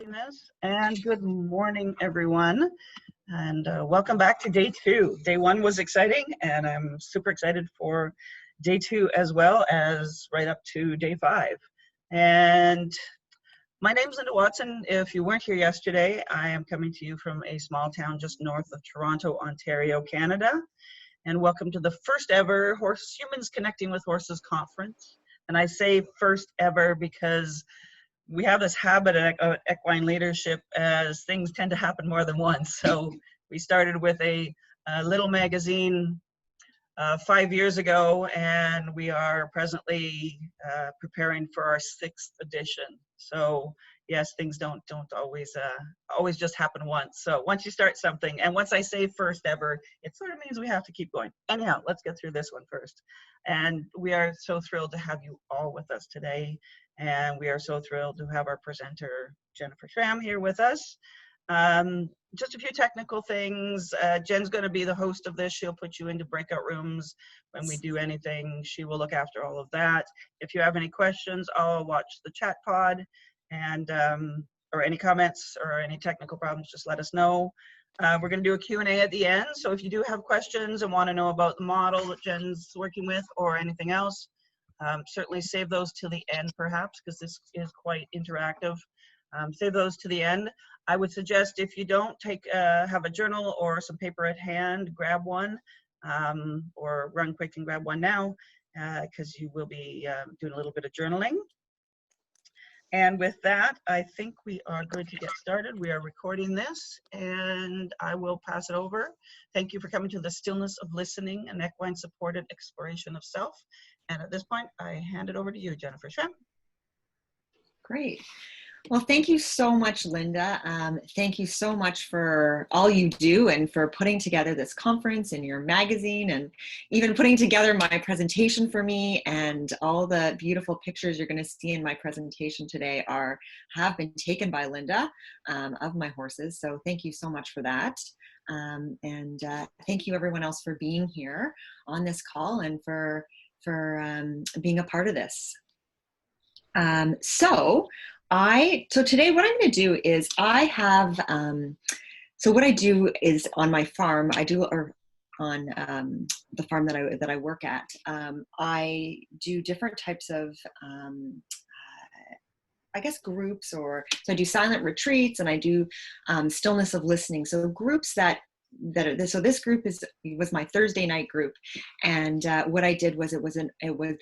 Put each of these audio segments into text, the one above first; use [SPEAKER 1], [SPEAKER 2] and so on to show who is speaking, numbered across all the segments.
[SPEAKER 1] Stillness, and good morning, everyone. And welcome back to day two. Day one was exciting, and I'm super excited for day two as well as right up to day five. And my name's Linda Watson. If you weren't here yesterday, I am coming to you from a small town just north of Toronto, Ontario, Canada. And welcome to the first ever Humans Connecting with Horses conference. And I say first ever because we have this habit of equine leadership as things tend to happen more than once. So we started with a little magazine 5 years ago, and we are presently preparing for our 6th edition. So yes, things don't always just happen once. So once you start something, and once I say first ever, it sort of means we have to keep going. Anyhow, let's get through this one first. And we are so thrilled to have you all with us today. And we are so thrilled to have our presenter, Jennifer Schramm, here with us. Just a few technical things. Jen's going to be the host of this. She'll put you into breakout rooms when we do anything. She will look after all of that. If you have any questions, I'll watch the chat pod, and or any comments or any technical problems, just let us know. We're going to do a Q&A at the end. So if you do have questions and want to know about the model that Jen's working with or anything else, certainly save those till the end, perhaps, because this is quite interactive. Save those to the end. I would suggest if you don't have a journal or some paper at hand, grab one, or run quick and grab one now, because you will be doing a little bit of journaling. And with that, I think we are good to get started. We are recording this, and I will pass it over. Thank you for coming to the Stillness of Listening, an equine-supported exploration of self. And at this point, I hand it over to you, Jennifer Schramm.
[SPEAKER 2] Great. Well, thank you so much, Linda. Thank you so much for all you do and for putting together this conference and your magazine, and even putting together my presentation for me. And all the beautiful pictures you're going to see in my presentation today have been taken by Linda of my horses. So thank you so much for that. And thank you everyone else for being here on this call and for being a part of this. So today what I'm going to do is so what I do is on my farm, on the farm that I work at, I do different types of, I guess, groups, so I do silent retreats, and I do stillness of listening. So groups so this group was my Thursday night group, and what I did was the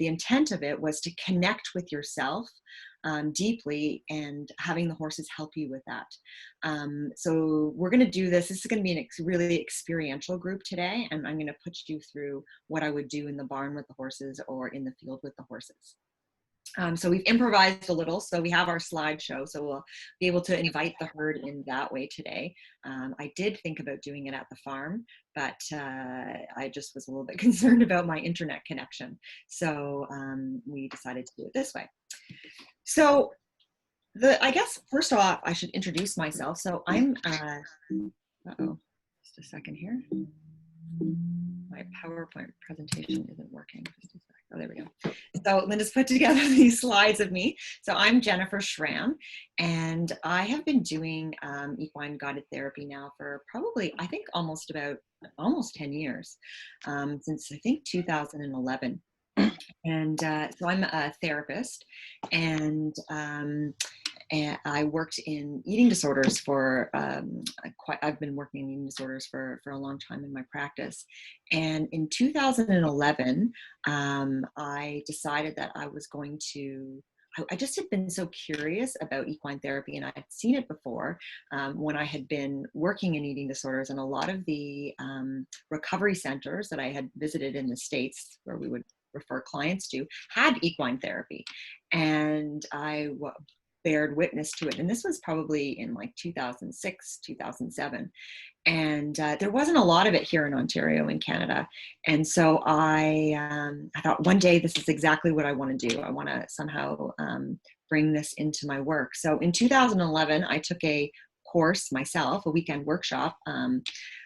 [SPEAKER 2] intent of it was to connect with yourself deeply, and having the horses help you with that. So we're going to do this. This is going to be a really experiential group today, and I'm going to put you through what I would do in the barn with the horses or in the field with the horses. So we've improvised a little, so we have our slideshow, so we'll be able to invite the herd in that way today. I did think about doing it at the farm, but I just was a little bit concerned about my internet connection. So we decided to do it this way. So I guess first off, I should introduce myself. So I'm, just a second here. My PowerPoint presentation isn't working. Just a sec. Oh, there we go. So Linda's put together these slides of me. So I'm Jennifer Schramm, and I have been doing equine guided therapy now for probably, I think, almost 10 years, since I think 2011. And so I'm a therapist, and I worked in eating disorders for I've been working in eating disorders for a long time in my practice. And in 2011, I decided that I was going to, I just had been so curious about equine therapy, and I had seen it before when I had been working in eating disorders, and a lot of the recovery centers that I had visited in the States, where we would refer clients to, had equine therapy, and I bared witness to it. And this was probably in like 2006, 2007. And there wasn't a lot of it here in Ontario in Canada. And so I thought one day this is exactly what I want to do. I want to somehow bring this into my work. So in 2011, I took a course myself, a weekend workshop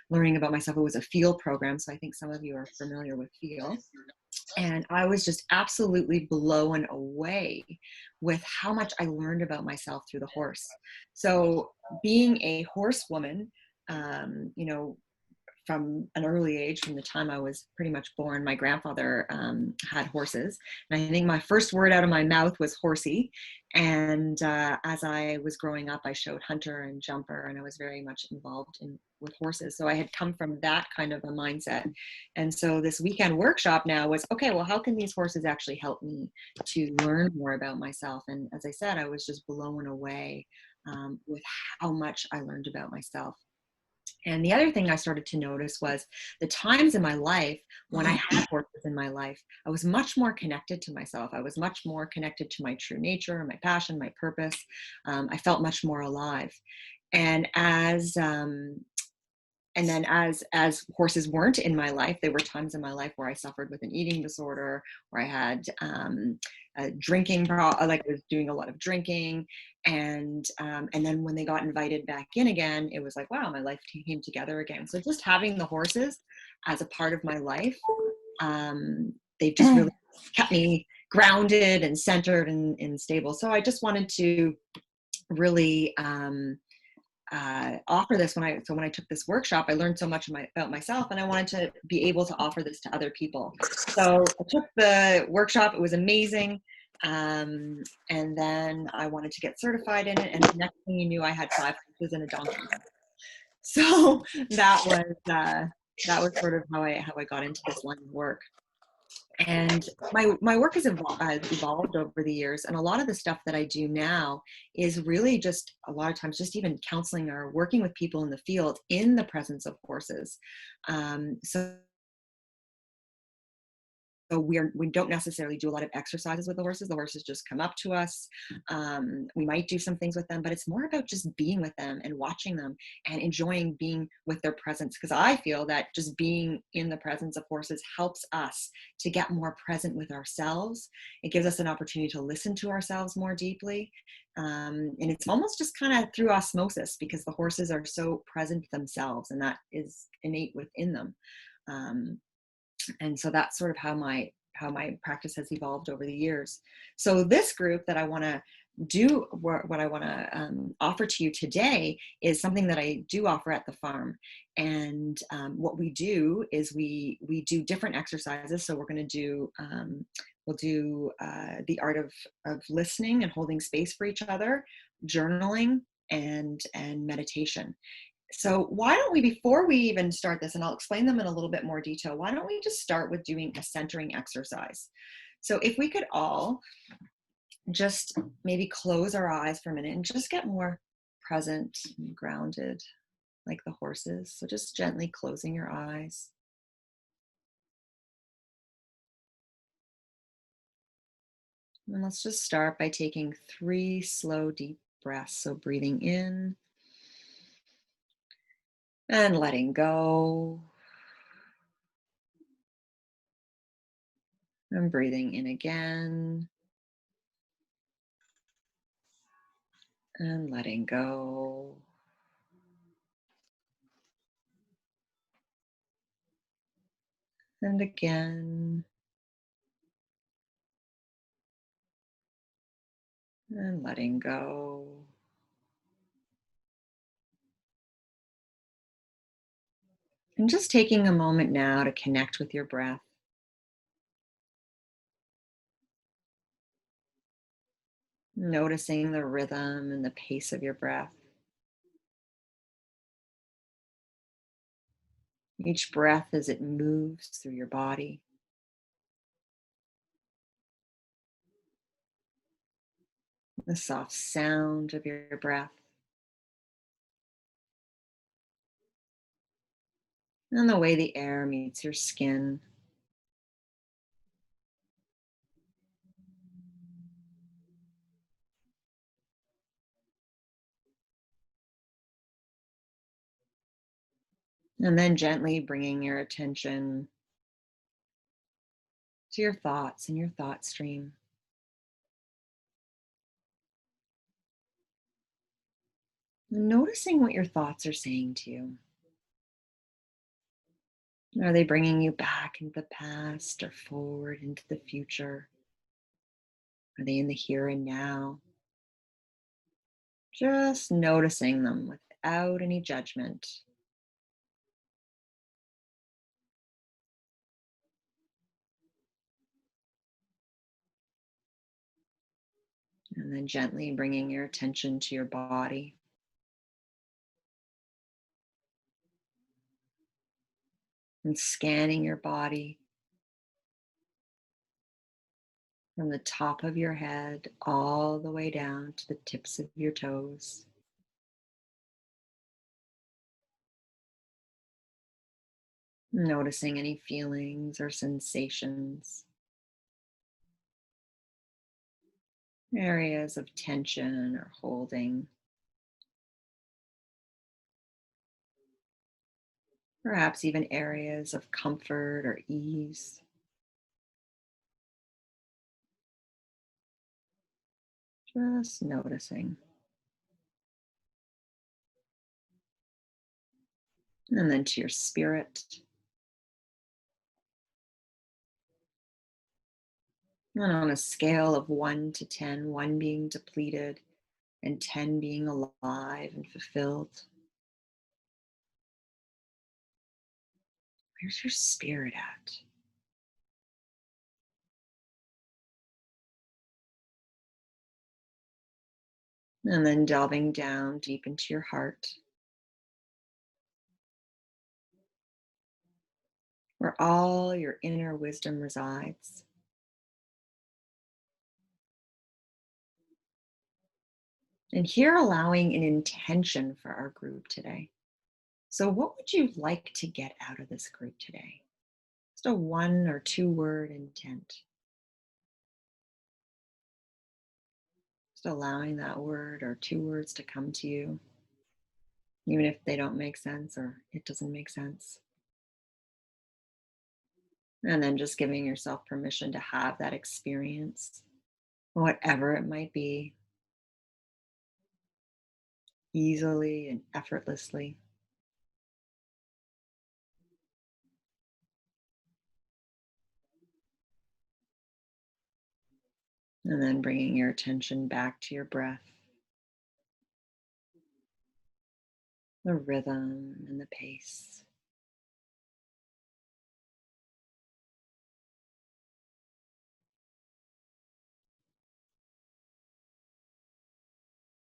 [SPEAKER 2] learning about myself. It was a FEEL program, so I think some of you are familiar with FEEL. And I was just absolutely blown away with how much I learned about myself through the horse. So being a horsewoman, you know, from an early age, from the time I was pretty much born, my grandfather had horses. And I think my first word out of my mouth was horsey. And as I was growing up, I showed hunter and jumper, and I was very much involved with horses. So I had come from that kind of a mindset. And so this weekend workshop now was, okay, well, how can these horses actually help me to learn more about myself? And as I said, I was just blown away with how much I learned about myself. And the other thing I started to notice was the times in my life when I had horses in my life, I was much more connected to myself. I was much more connected to my true nature, my passion, my purpose. I felt much more alive. And as horses weren't in my life, there were times in my life where I suffered with an eating disorder, where I had a drinking problem, like I was doing a lot of drinking. And then when they got invited back in again, it was like, wow, my life came together again. So just having the horses as a part of my life, they've just really kept me grounded and centered and stable. So I just wanted to really offer this. When I took this workshop, I learned so much about myself, and I wanted to be able to offer this to other people. So I took the workshop. It was amazing. And then I wanted to get certified in it. And the next thing you knew, I had 5 horses and a donkey. So that was sort of how I got into this line of work. And my work has evolved over the years, and a lot of the stuff that I do now is really just a lot of times just even counseling or working with people in the field in the presence of horses. So we don't necessarily do a lot of exercises with the horses. The horses just come up to us. We might do some things with them, but it's more about just being with them and watching them and enjoying being with their presence. Because I feel that just being in the presence of horses helps us to get more present with ourselves. It gives us an opportunity to listen to ourselves more deeply. And it's almost just kind of through osmosis, because the horses are so present themselves, and that is innate within them. And so that's sort of how my practice has evolved over the years. So this group that I want to do, what I want to offer to you today, is something that I do offer at the farm. And what we do is we do different exercises. So we're going to do we'll do the art of listening and holding space for each other, journaling, and meditation. So why don't we, before we even start this, and I'll explain them in a little bit more detail, why don't we just start with doing a centering exercise? So if we could all just maybe close our eyes for a minute and just get more present and grounded like the horses. So just gently closing your eyes. And let's just start by taking 3 slow, deep breaths. So breathing in and letting go. And breathing in again. And letting go. And again. And letting go. And just taking a moment now to connect with your breath. Noticing the rhythm and the pace of your breath. Each breath as it moves through your body. The soft sound of your breath. And the way the air meets your skin. And then gently bringing your attention to your thoughts and your thought stream. Noticing what your thoughts are saying to you. Are they bringing you back into the past or forward into the future? Are they in the here and now? Just noticing them without any judgment. And then gently bringing your attention to your body. And scanning your body from the top of your head all the way down to the tips of your toes. Noticing any feelings or sensations, areas of tension or holding, perhaps even areas of comfort or ease. Just noticing. And then to your spirit. And on a scale of 1 to 10, 1 being depleted and 10 being alive and fulfilled, where's your spirit at? And then delving down deep into your heart, where all your inner wisdom resides. And here allowing an intention for our group today. So what would you like to get out of this group today? Just a 1 or 2 word intent. Just allowing that word or 2 words to come to you, even if they don't make sense or it doesn't make sense. And then just giving yourself permission to have that experience, whatever it might be, easily and effortlessly. And then bringing your attention back to your breath, the rhythm and the pace.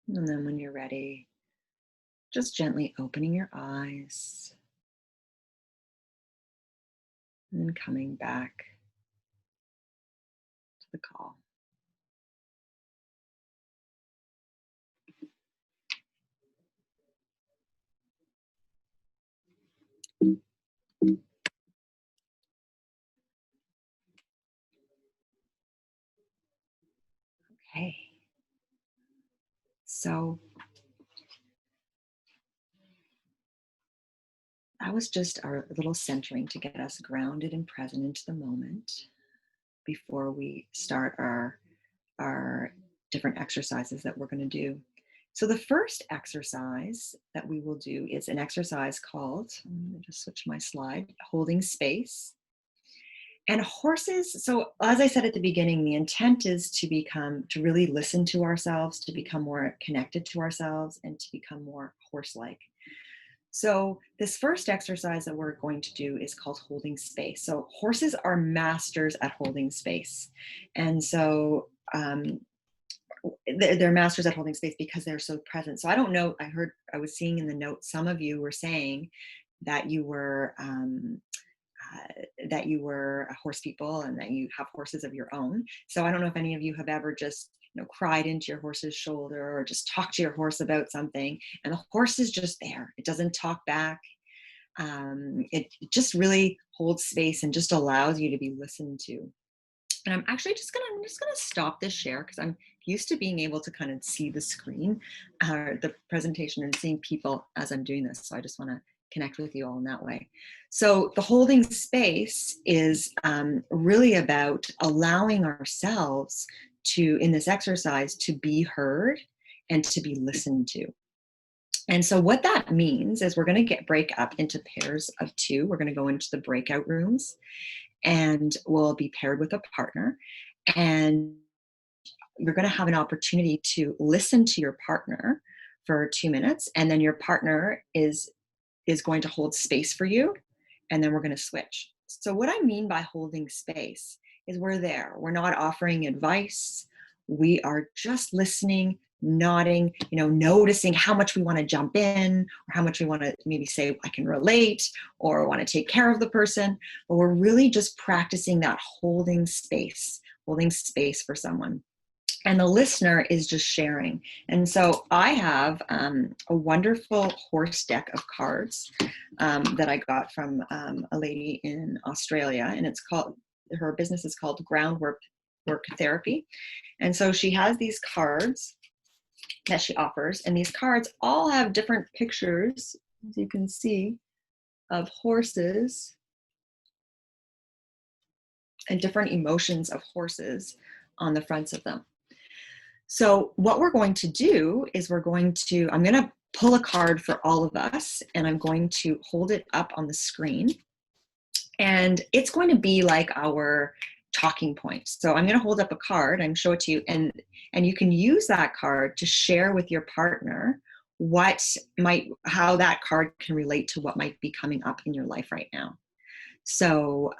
[SPEAKER 2] And then when you're ready, just gently opening your eyes and coming back to the call. Okay. So that was just our little centering to get us grounded and present into the moment before we start our different exercises that we're going to do. So the first exercise that we will do is an exercise called, I'm going to just switch my slide, holding space. And horses, so as I said at the beginning, the intent is to really listen to ourselves, to become more connected to ourselves, and to become more horse-like. So this first exercise that we're going to do is called holding space. So horses are masters at holding space. And so they're masters at holding space because they're so present. So I don't know, I was seeing in the notes, some of you were saying that you were horse people and that you have horses of your own. So I don't know if any of you have ever just cried into your horse's shoulder or just talked to your horse about something, and the horse is just there. It doesn't talk back. It just really holds space and just allows you to be listened to. And I'm actually just gonna stop this share because I'm used to being able to kind of see the screen, the presentation, and seeing people as I'm doing this. So I just want to connect with you all in that way. So the holding space is really about allowing ourselves to, in this exercise, to be heard and to be listened to. And so what that means is we're going to break up into pairs of 2. We're going to go into the breakout rooms, and we'll be paired with a partner. And you're going to have an opportunity to listen to your partner for 2 minutes, and then your partner is going to hold space for you, and then we're going to switch. So what I mean by holding space is we're there. We're not offering advice. We are just listening, nodding, noticing how much we want to jump in, or how much we want to maybe say, I can relate, or want to take care of the person. But we're really just practicing that holding space for someone. And the listener is just sharing. And so I have a wonderful horse deck of cards that I got from a lady in Australia, and her business is called Groundwork Therapy. And so she has these cards that she offers, and these cards all have different pictures, as you can see, of horses and different emotions of horses on the fronts of them. So what we're going to do is I'm going to pull a card for all of us, and I'm going to hold it up on the screen, and it's going to be like our talking points. So I'm going to hold up a card and show it to you, and you can use that card to share with your partner how that card can relate to what might be coming up in your life right now. So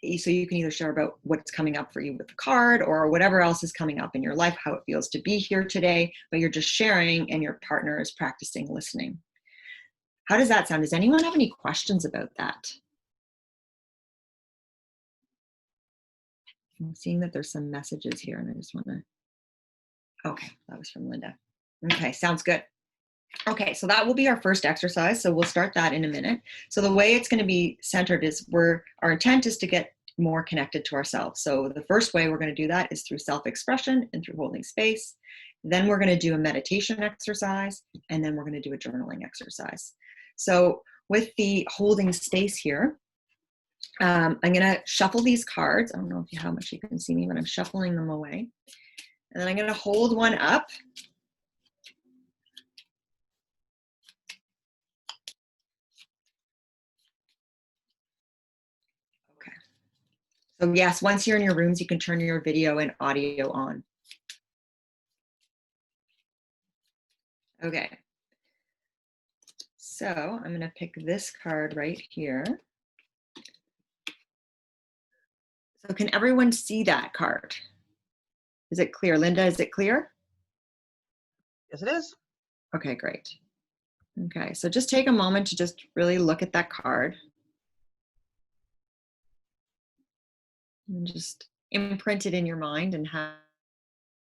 [SPEAKER 2] you can either share about what's coming up for you with the card, or whatever else is coming up in your life, how it feels to be here today, but you're just sharing, and your partner is practicing listening. How does that sound? Does anyone have any questions about that? I'm seeing that there's some messages here, and I just want to, okay, that was from Linda. Okay, sounds good. Okay, so that will be our first exercise. So we'll start that in a minute. So the way it's going to be centered is our intent is to get more connected to ourselves. So the first way we're going to do that is through self-expression and through holding space. Then we're going to do a meditation exercise, and then we're going to do a journaling exercise. So with the holding space here, I'm going to shuffle these cards. I don't know how much you can see me, but I'm shuffling them away. And then I'm going to hold one up. So yes, once you're in your rooms, you can turn your video and audio on. Okay. So I'm going to pick this card right here. So can everyone see that card? Is it clear? Linda, is it clear?
[SPEAKER 1] Yes, it is.
[SPEAKER 2] Okay, great. Okay, so just take a moment to just really look at that card. And just imprint it in your mind, and how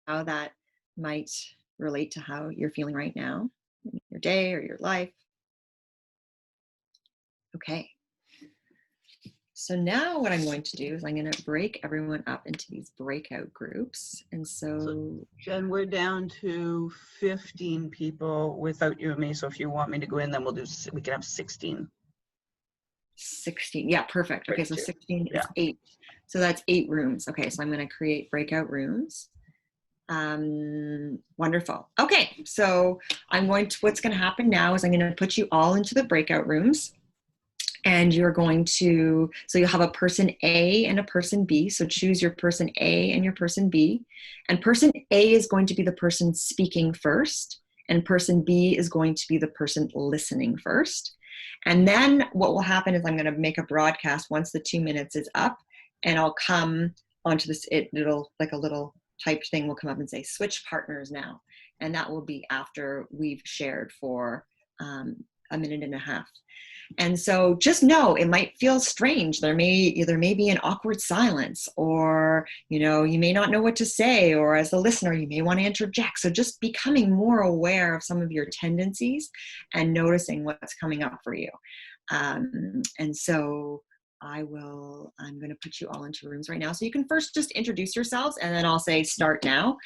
[SPEAKER 2] that might relate to how you're feeling right now, in your day or your life. Okay. So now what I'm going to do is I'm going to break everyone up into these breakout groups. And so
[SPEAKER 1] Jen, we're down to 15 people without you and me. So if you want me to go in, then we can have 16.
[SPEAKER 2] 16. Yeah, perfect. Okay, so 16 is 8. So that's 8 rooms. Okay, so I'm going to create breakout rooms. Wonderful. Okay, so what's going to happen now is I'm going to put you all into the breakout rooms. And you're going to, so you'll have a person A and a person B. So choose your person A and your person B. And person A is going to be the person speaking first, and person B is going to be the person listening first. And then what will happen is I'm going to make a broadcast once the 2 minutes is up, and I'll come onto this, it'll like a little typed thing will come up and say, switch partners now. And that will be after we've shared for a minute and a half. And so just know it might feel strange. There may be an awkward silence, or, you may not know what to say, or as a listener, you may want to interject. So just becoming more aware of some of your tendencies and noticing what's coming up for you. And so I'm going to put you all into rooms right now. So you can first just introduce yourselves, and then I'll say start now.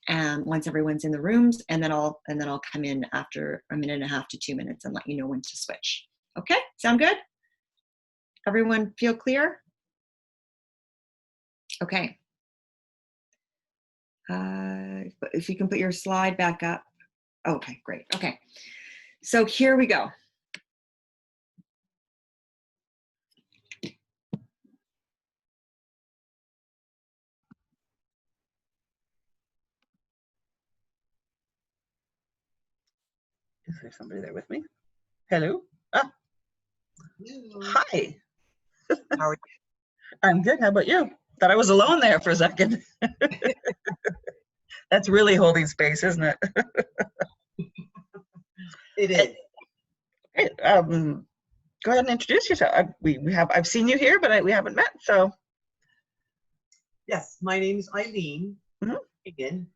[SPEAKER 2] Once everyone's in the rooms, and then I'll come in after a minute and a half to 2 minutes and let you know when to switch. Okay, sound good? Everyone feel clear? Okay. If you can put your slide back up. Okay, great. Okay. So here we go.
[SPEAKER 1] Is there somebody there with me? Hello? Ah,
[SPEAKER 3] Hello.
[SPEAKER 1] hi.
[SPEAKER 3] How are you?
[SPEAKER 1] I'm good. How about you? Thought I was alone there for a second. That's really holding space, isn't it?
[SPEAKER 3] It is.
[SPEAKER 1] Hey, go ahead and introduce yourself. I've seen you here, but we haven't met. So
[SPEAKER 3] Yes, my name is Eileen.
[SPEAKER 1] Mhm.
[SPEAKER 3] Again,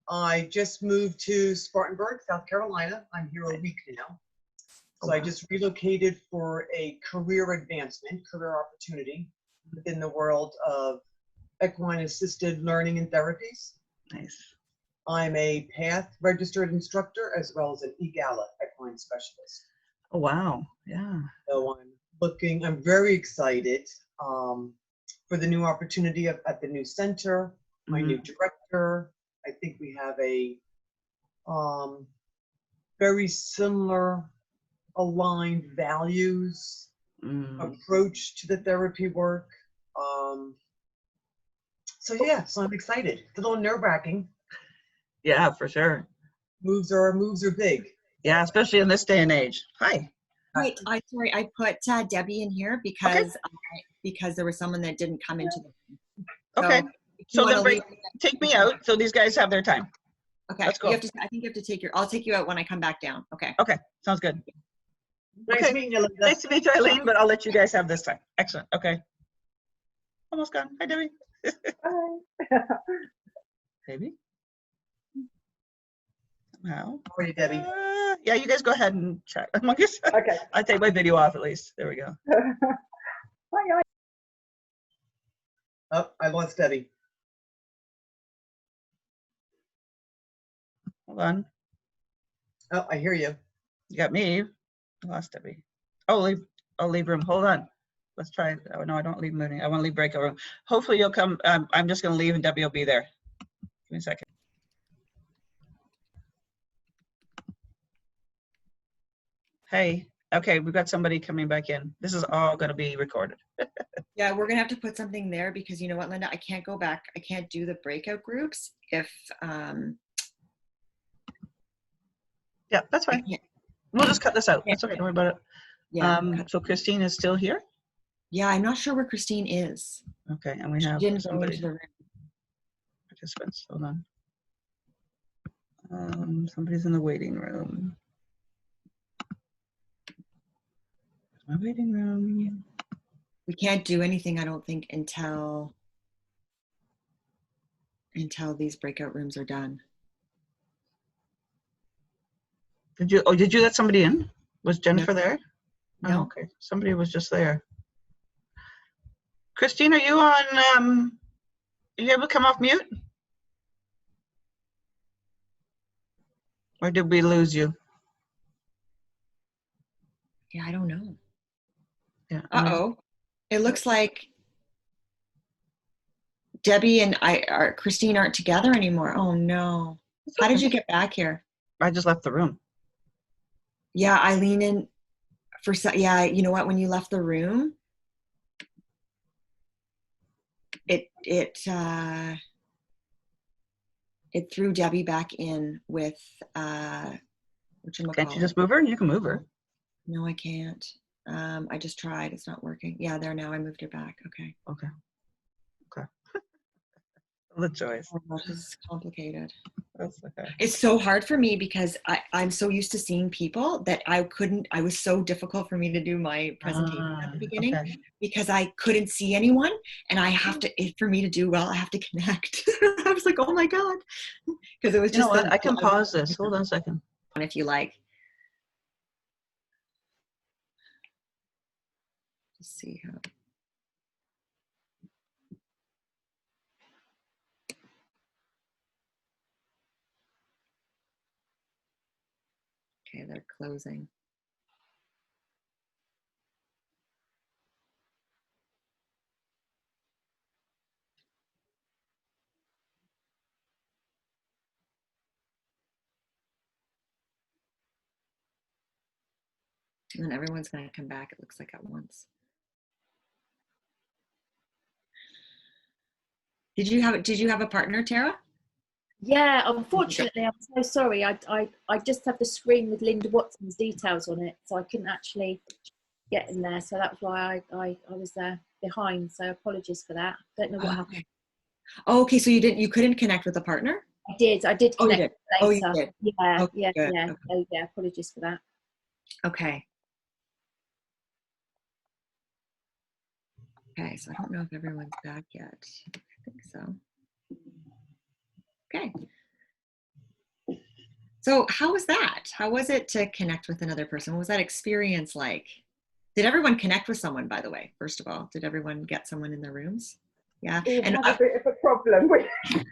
[SPEAKER 3] I just moved to Spartanburg, South Carolina. I'm here a week now. So I just relocated for a career advancement, career opportunity within the world of equine assisted learning and therapies.
[SPEAKER 1] nice.
[SPEAKER 3] I'm a PATH registered instructor as well as an EGALA equine specialist.
[SPEAKER 1] Oh wow, yeah.
[SPEAKER 3] So I'm very excited for the new opportunity at the new center, my new director. I think we have a very similar aligned values, approach to the therapy work. So yeah, so I'm excited. It's a little nerve-wracking.
[SPEAKER 1] Yeah, for sure.
[SPEAKER 3] Moves are big.
[SPEAKER 1] Yeah, especially in this day and age. Hi.
[SPEAKER 2] Wait, sorry, I put Debbie in here because because there was someone that didn't come into the room.
[SPEAKER 1] Okay. So then take me out so these guys have their time.
[SPEAKER 2] Okay.
[SPEAKER 1] Let's go.
[SPEAKER 2] I think you have to take I'll take you out when I come back down. Okay.
[SPEAKER 1] Okay. Sounds good.
[SPEAKER 3] Nice meeting you, Linda.
[SPEAKER 1] Nice to meet you, Eileen, but I'll let you guys have this time. Excellent. Okay. Almost gone. Hi, Debbie.
[SPEAKER 3] Hi.
[SPEAKER 1] Debbie? How
[SPEAKER 3] are you, Debbie?
[SPEAKER 1] Yeah, you guys go ahead and chat among yourselves.
[SPEAKER 3] Okay.
[SPEAKER 1] I take my video off at least. There we go.
[SPEAKER 3] Hi. Oh, I lost Debbie.
[SPEAKER 1] Hold on.
[SPEAKER 3] Oh, I hear you.
[SPEAKER 1] You got me. I lost Debbie. Oh, leave room. Hold on. Let's try. Oh no, I don't leave meeting. I want to leave breakout room. Hopefully you'll come. I'm just going to leave and Debbie will be there. Give me a second. Hey. Okay, we've got somebody coming back in. This is all going to be recorded.
[SPEAKER 2] Yeah, we're gonna have to put something there because you know what, Linda, I can't go back. I can't do the breakout groups if
[SPEAKER 1] Yeah, that's fine. We'll just cut this out. That's okay. Don't worry about it.
[SPEAKER 2] Yeah.
[SPEAKER 1] So Christine is still here.
[SPEAKER 2] Yeah, I'm not sure where Christine is.
[SPEAKER 1] Okay, and we have
[SPEAKER 2] She didn't go
[SPEAKER 1] somebody.
[SPEAKER 2] into the room.
[SPEAKER 1] Participants. Hold on. Somebody's in the waiting room. My waiting room.
[SPEAKER 2] We can't do anything, I don't think, until these breakout rooms are done.
[SPEAKER 1] Did you let somebody in? Was Jennifer there?
[SPEAKER 2] No.
[SPEAKER 1] Oh, okay. Somebody was just there. Christine, are you on, are you able to come off mute? Or did we lose you?
[SPEAKER 2] Yeah, I don't know.
[SPEAKER 1] Yeah.
[SPEAKER 2] Uh-oh. It looks like Debbie and Christine aren't together anymore. Oh no. How did you get back here?
[SPEAKER 1] I just left the room.
[SPEAKER 2] Yeah, Eileen and yeah, you know what, when you left the room, it threw Debbie back in with whatchamacallit.
[SPEAKER 1] Can't you just move her? You can move her.
[SPEAKER 2] No, I can't. I just tried. It's not working. Yeah, there now. I moved her back. Okay.
[SPEAKER 1] Okay. The choice.
[SPEAKER 2] Oh, this is complicated.
[SPEAKER 1] That's okay.
[SPEAKER 2] It's so hard for me because I'm so used to seeing people that it was so difficult for me to do my presentation at the beginning because I couldn't see anyone, and I have to, for me to do well, I have to connect. I was like, oh my God. Because it was just,
[SPEAKER 1] you know what? I can pause this. Hold on a second.
[SPEAKER 2] If you like. Let's see how. Okay, they're closing. And then everyone's going to come back, it looks like, at once. Did you have a partner, Tara?
[SPEAKER 4] Yeah, unfortunately, I'm so sorry. I just have the screen with Linda Watson's details on it, so I couldn't actually get in there. So that's why I was there behind. So apologies for that. Don't know what happened.
[SPEAKER 2] Oh, okay, so you couldn't connect with a partner?
[SPEAKER 4] I did
[SPEAKER 2] Oh, you
[SPEAKER 4] connect
[SPEAKER 2] did. Oh,
[SPEAKER 4] later.
[SPEAKER 2] you did.
[SPEAKER 4] Yeah,
[SPEAKER 2] Okay,
[SPEAKER 4] yeah,
[SPEAKER 2] good.
[SPEAKER 4] yeah.
[SPEAKER 2] Okay.
[SPEAKER 4] So yeah, apologies for that.
[SPEAKER 2] Okay. Okay, so I don't know if everyone's back yet. I think so. Okay. So how was that? How was it to connect with another person? What was that experience like? Did everyone connect with someone, by the way, first of all? Did everyone get someone in their rooms? Yeah.
[SPEAKER 5] We
[SPEAKER 2] And
[SPEAKER 5] had a bit of a problem.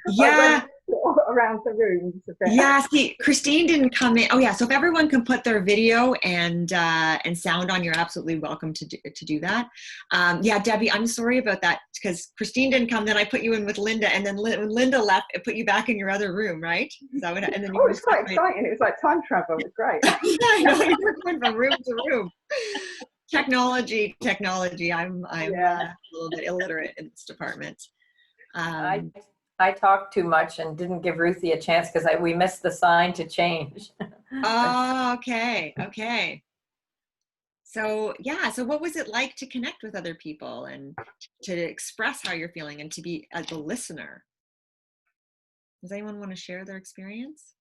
[SPEAKER 2] yeah.
[SPEAKER 5] I went around the rooms a bit.
[SPEAKER 2] Yeah, see, Christine didn't come in. Oh yeah, so if everyone can put their video and sound on, you're absolutely welcome to do that. Yeah, Debbie, I'm sorry about that because Christine didn't come. Then I put you in with Linda, and then when Linda left, it put you back in your other room, right? Is that what? And then you
[SPEAKER 5] Oh, it was quite exciting. It was like time travel. It was great.
[SPEAKER 2] Yeah, I know, you were going from room to room. Technology. I'm a little bit illiterate in this department.
[SPEAKER 6] I talked too much and didn't give Ruthie a chance because we missed the sign to change.
[SPEAKER 2] Oh, okay. So yeah, so what was it like to connect with other people and to express how you're feeling and to be as a listener? Does anyone want to share their experience?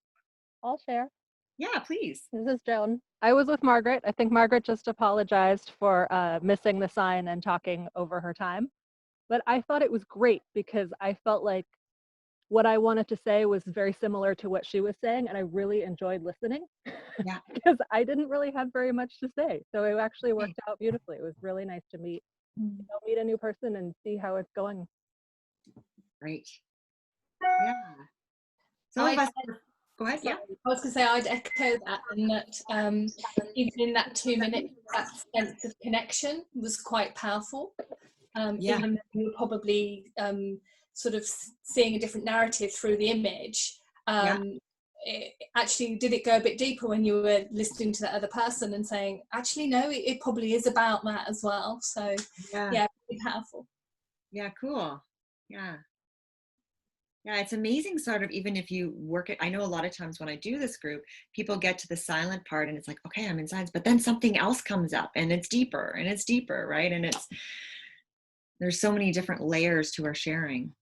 [SPEAKER 7] I'll share.
[SPEAKER 2] Yeah, please.
[SPEAKER 7] This is Joan. I was with Margaret. I think Margaret just apologized for missing the sign and talking over her time. But I thought it was great because I felt like what I wanted to say was very similar to what she was saying, and I really enjoyed listening.
[SPEAKER 2] Yeah.
[SPEAKER 7] Because I didn't really have very much to say. So it actually worked out beautifully. It was really nice to meet a new person and see how it's going.
[SPEAKER 2] Great. Yeah. Some of us, go ahead.
[SPEAKER 8] Sorry,
[SPEAKER 2] Yeah.
[SPEAKER 8] I was going to say I'd echo that, and that even in that 2 minutes, that sense of connection was quite powerful. Even though you were probably sort of seeing a different narrative through the image. Actually, did it go a bit deeper when you were listening to that other person and saying, actually, no, it probably is about that as well. So yeah, really powerful.
[SPEAKER 2] Yeah, cool. Yeah. Yeah, it's amazing sort of even if you work it. I know a lot of times when I do this group, people get to the silent part and it's like, okay, I'm in silence, but then something else comes up and it's deeper, right? And there's so many different layers to our sharing.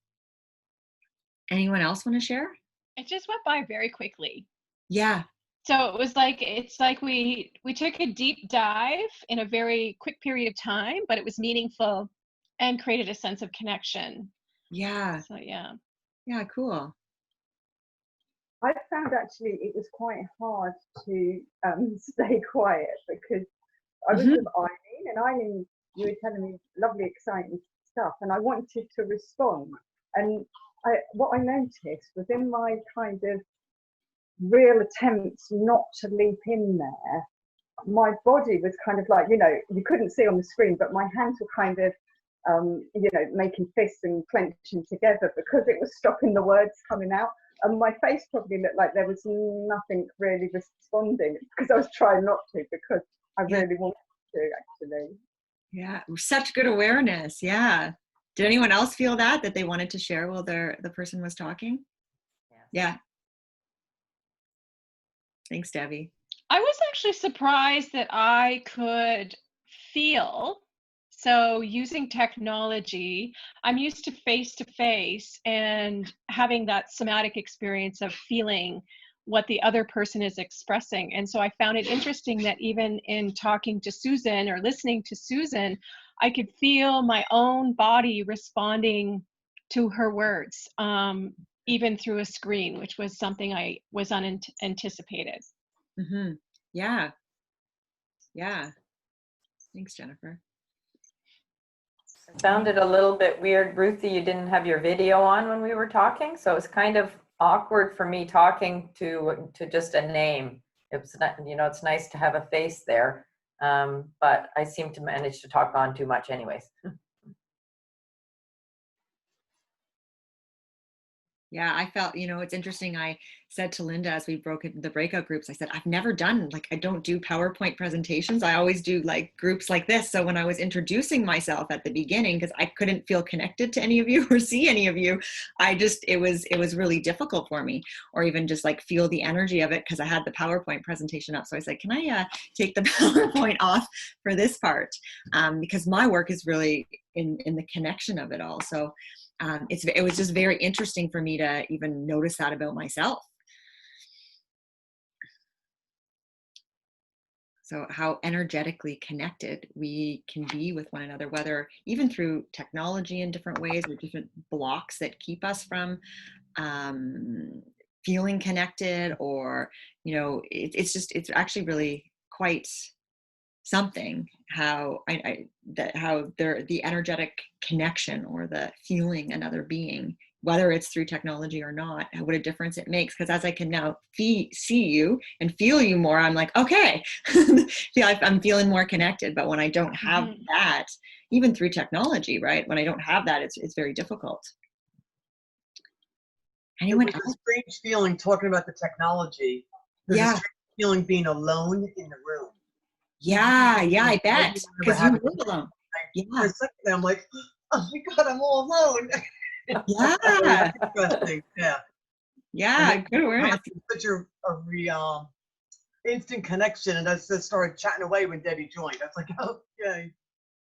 [SPEAKER 2] Anyone else want to share?
[SPEAKER 9] It just went by very quickly.
[SPEAKER 2] Yeah.
[SPEAKER 9] So it's like we took a deep dive in a very quick period of time, but it was meaningful and created a sense of connection.
[SPEAKER 2] Yeah.
[SPEAKER 9] So yeah.
[SPEAKER 2] Yeah, cool.
[SPEAKER 5] I found actually it was quite hard to stay quiet because I was with Eileen, and Eileen, you were telling me lovely, exciting stuff, and I wanted to respond. And what I noticed was in my kind of real attempts not to leap in there, my body was kind of like, you couldn't see on the screen, but my hands were kind of, making fists and clenching together because it was stopping the words coming out. And my face probably looked like there was nothing really responding because I was trying not to because I really wanted to actually.
[SPEAKER 2] Yeah, such good awareness. Yeah. Did anyone else feel that they wanted to share while the person was talking? Yeah. Thanks, Debbie.
[SPEAKER 9] I was actually surprised that I could feel. So using technology, I'm used to face and having that somatic experience of feeling what the other person is expressing. And so I found it interesting that even in talking to Susan or listening to Susan, I could feel my own body responding to her words, even through a screen, which was something I was unanticipated.
[SPEAKER 2] Mm-hmm. Yeah. Yeah. Thanks, Jennifer.
[SPEAKER 6] It sounded a little bit weird, Ruthie, you didn't have your video on when we were talking, so it's kind of awkward for me talking to just a name. It was not, it's nice to have a face there, but I seem to manage to talk on too much anyways.
[SPEAKER 2] Yeah, I felt, it's interesting. I said to Linda as we broke into the breakout groups, I said, I don't do PowerPoint presentations. I always do like groups like this. So when I was introducing myself at the beginning, because I couldn't feel connected to any of you or see any of you, it was really difficult for me, or even just like feel the energy of it because I had the PowerPoint presentation up. So I said, can I take the PowerPoint off for this part? Because my work is really in the connection of it all. So it was just very interesting for me to even notice that about myself. So how energetically connected we can be with one another, whether even through technology in different ways or different blocks that keep us from feeling connected, or, it's actually really quite something how the energetic connection or the feeling another being, whether it's through technology or not, what a difference it makes. Because as I can now see you and feel you more, I'm like, okay, I'm feeling more connected. But when I don't have that, even through technology, right? When I don't have that, it's very difficult. Anyone else?
[SPEAKER 3] A strange feeling talking about the technology. There's a strange feeling being alone in the room.
[SPEAKER 2] Yeah, I bet. Because you were alone.
[SPEAKER 3] For a second, I'm like, oh my God, I'm all alone.
[SPEAKER 2] Yeah.
[SPEAKER 3] That's interesting. Yeah.
[SPEAKER 2] Yeah, good awareness.
[SPEAKER 3] Such a instant connection, and I just started chatting away when Debbie joined. I was like, oh, yay.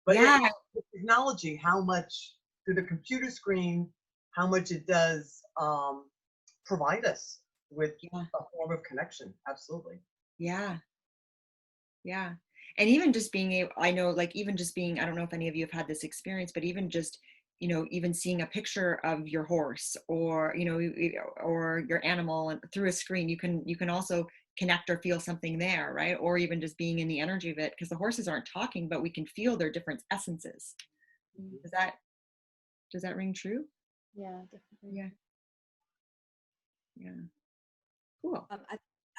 [SPEAKER 3] But yeah, technology, how much through the computer screen, how much it does provide us with a form of connection. Absolutely.
[SPEAKER 2] Yeah. And even just being able, I know, like even just being, I don't know if any of you have had this experience, but even just, even seeing a picture of your horse or, or your animal and through a screen, you can also connect or feel something there, right? Or even just being in the energy of it, because the horses aren't talking, but we can feel their different essences. Does that ring true?
[SPEAKER 4] Yeah, definitely.
[SPEAKER 2] Yeah. Cool.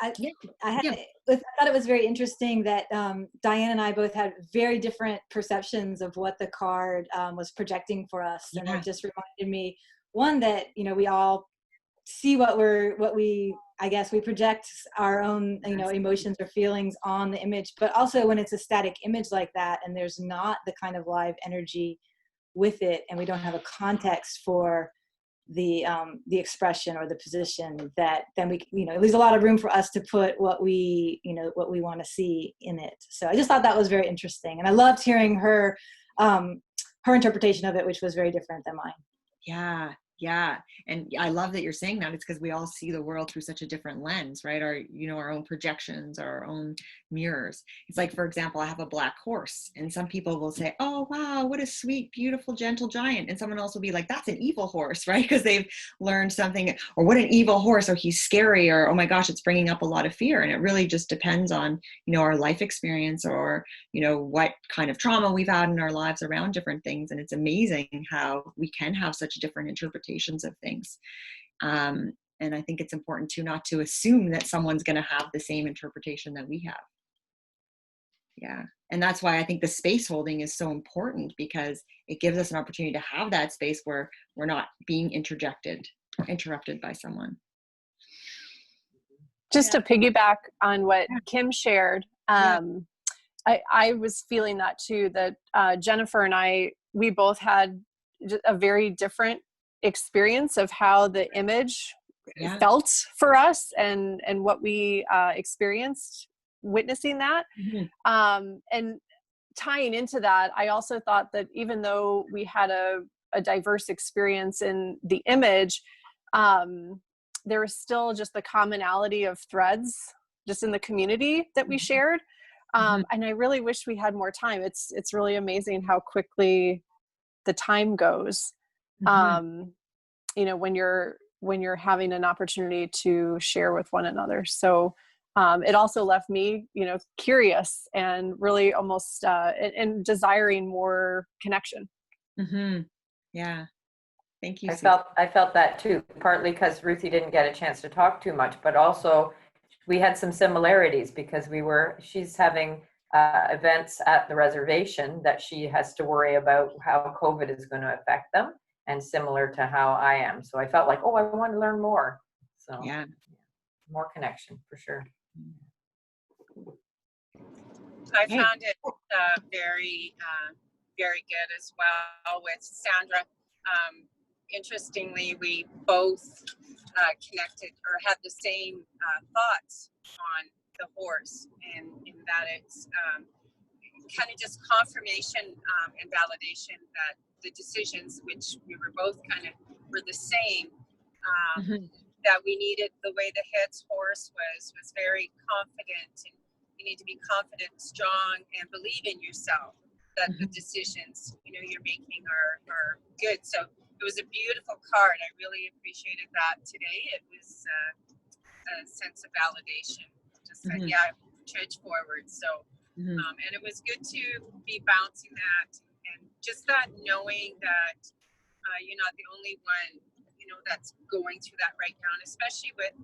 [SPEAKER 10] I thought it was very interesting that Diane and I both had very different perceptions of what the card was projecting for us. And it just reminded me, one, that, we all see we project our own, emotions or feelings on the image, but also when it's a static image like that, and there's not the kind of live energy with it, and we don't have a context for the expression or the position, that then we, it leaves a lot of room for us to put what we want to see in it. So I just thought that was very interesting, and I loved hearing her interpretation of it, which was very different than mine.
[SPEAKER 2] Yeah. And I love that you're saying that. It's because we all see the world through such a different lens, right? Our own projections, our own mirrors. It's like, for example, I have a black horse, and some people will say, oh, wow, what a sweet, beautiful, gentle giant. And someone else will be like, that's an evil horse, right? Because they've learned something, or what an evil horse, or he's scary, or, oh my gosh, it's bringing up a lot of fear. And it really just depends on, our life experience, or, what kind of trauma we've had in our lives around different things. And it's amazing how we can have such different interpretations of things. And I think it's important not to assume that someone's going to have the same interpretation that we have. Yeah. And that's why I think the space holding is so important, because it gives us an opportunity to have that space where we're not being interrupted by someone.
[SPEAKER 7] Just to piggyback on what Kim shared, I was feeling that too, that Jennifer and I, we both had a very different experience of how the image felt for us, and what we experienced witnessing that. And tying into that, I also thought that even though we had a diverse experience in the image, there was still just the commonality of threads just in the community that we shared. And I really wish we had more time. It's really amazing how quickly the time goes. When you're having an opportunity to share with one another. So it also left me, curious and really almost and desiring more connection.
[SPEAKER 2] Yeah. Thank you.
[SPEAKER 6] I felt that too, partly because Ruthie didn't get a chance to talk too much, but also we had some similarities because she's having events at the reservation that she has to worry about how COVID is going to affect them. and similar to how I am. So I felt like, oh, I want to learn more. So
[SPEAKER 2] Yeah.
[SPEAKER 6] more connection for sure.
[SPEAKER 11] I found it very good as well with Sandra. Interestingly, we both connected or had the same thoughts on the horse, and in that it's kind of just confirmation and validation that the decisions, which we were both kind of were the same, that we needed. The way the head's horse was very confident, and you need to be confident, strong, and believe in yourself that the decisions you're making are good. So it was a beautiful card. I really appreciated that today. It was a sense of validation. Just said, yeah, trudge forward. So and it was good to be bouncing that, and just that knowing that you're not the only one that's going through that right now, and especially with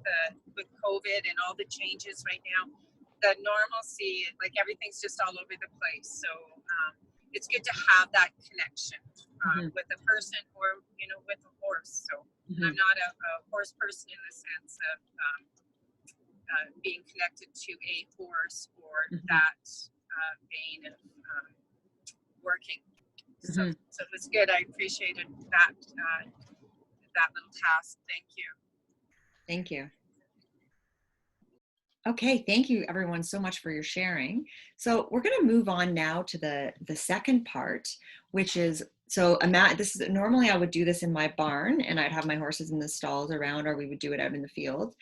[SPEAKER 11] COVID and all the changes right now, the normalcy, like everything's just all over the place. So it's good to have that connection with a person or with a horse. So I'm not a horse person in the sense of being connected to a horse or that vein of working. So it was good. I appreciated that that little task. Thank you.
[SPEAKER 2] Thank you. Okay, thank you everyone so much for your sharing. So we're going to move on now to the second part, which is, so this is normally I would do this in my barn and I'd have my horses in the stalls around, or we would do it out in the field,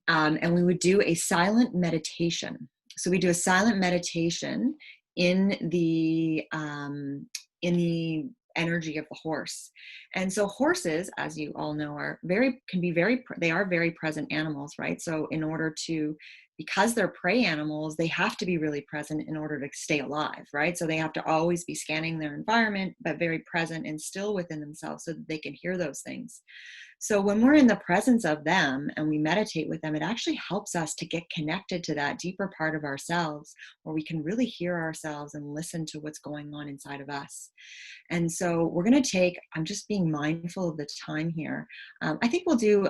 [SPEAKER 2] and we would do a silent meditation. So we do a silent meditation in the energy of the horse. And so horses, as you all know, they are very present animals, right? So in order to, because they're prey animals, they have to be really present in order to stay alive, right? So they have to always be scanning their environment, but very present and still within themselves so that they can hear those things. So when we're in the presence of them and we meditate with them, it actually helps us to get connected to that deeper part of ourselves where we can really hear ourselves and listen to what's going on inside of us. And so we're going to take, I'm just being mindful of the time here. I think we'll do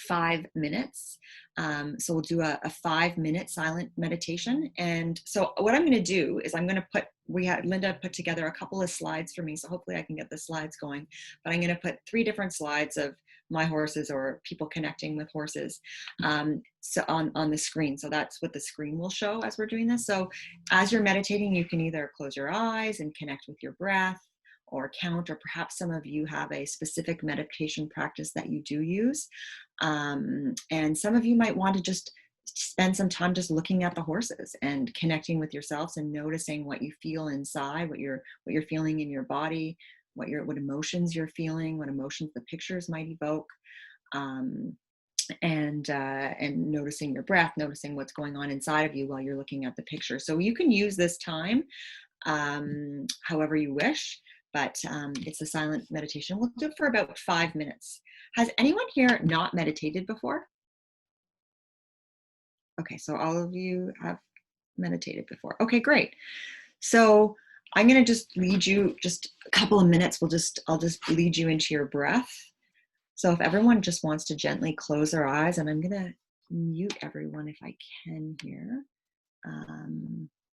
[SPEAKER 2] 5 minutes. So we'll do a 5-minute silent meditation. And so what I'm going to do is I'm going to put, Linda put together a couple of slides for me. So hopefully I can get the slides going, but I'm going to put 3 different slides of my horses or people connecting with horses so on the screen. So that's what the screen will show as we're doing this. So as you're meditating, you can either close your eyes and connect with your breath, or count, or perhaps some of you have a specific meditation practice that you do use. And some of you might want to just spend some time just looking at the horses and connecting with yourselves and noticing what you feel inside, what you're feeling in your body, what emotions you're feeling, what emotions the pictures might evoke. And noticing your breath, noticing what's going on inside of you while you're looking at the picture. So you can use this time however you wish, but it's a silent meditation. We'll do it for about 5 minutes. Has anyone here not meditated before? Okay, so all of you have meditated before. Okay, great. So I'm going to just lead you just a couple of minutes. I'll just lead you into your breath. So if everyone just wants to gently close their eyes, and I'm going to mute everyone if I can here.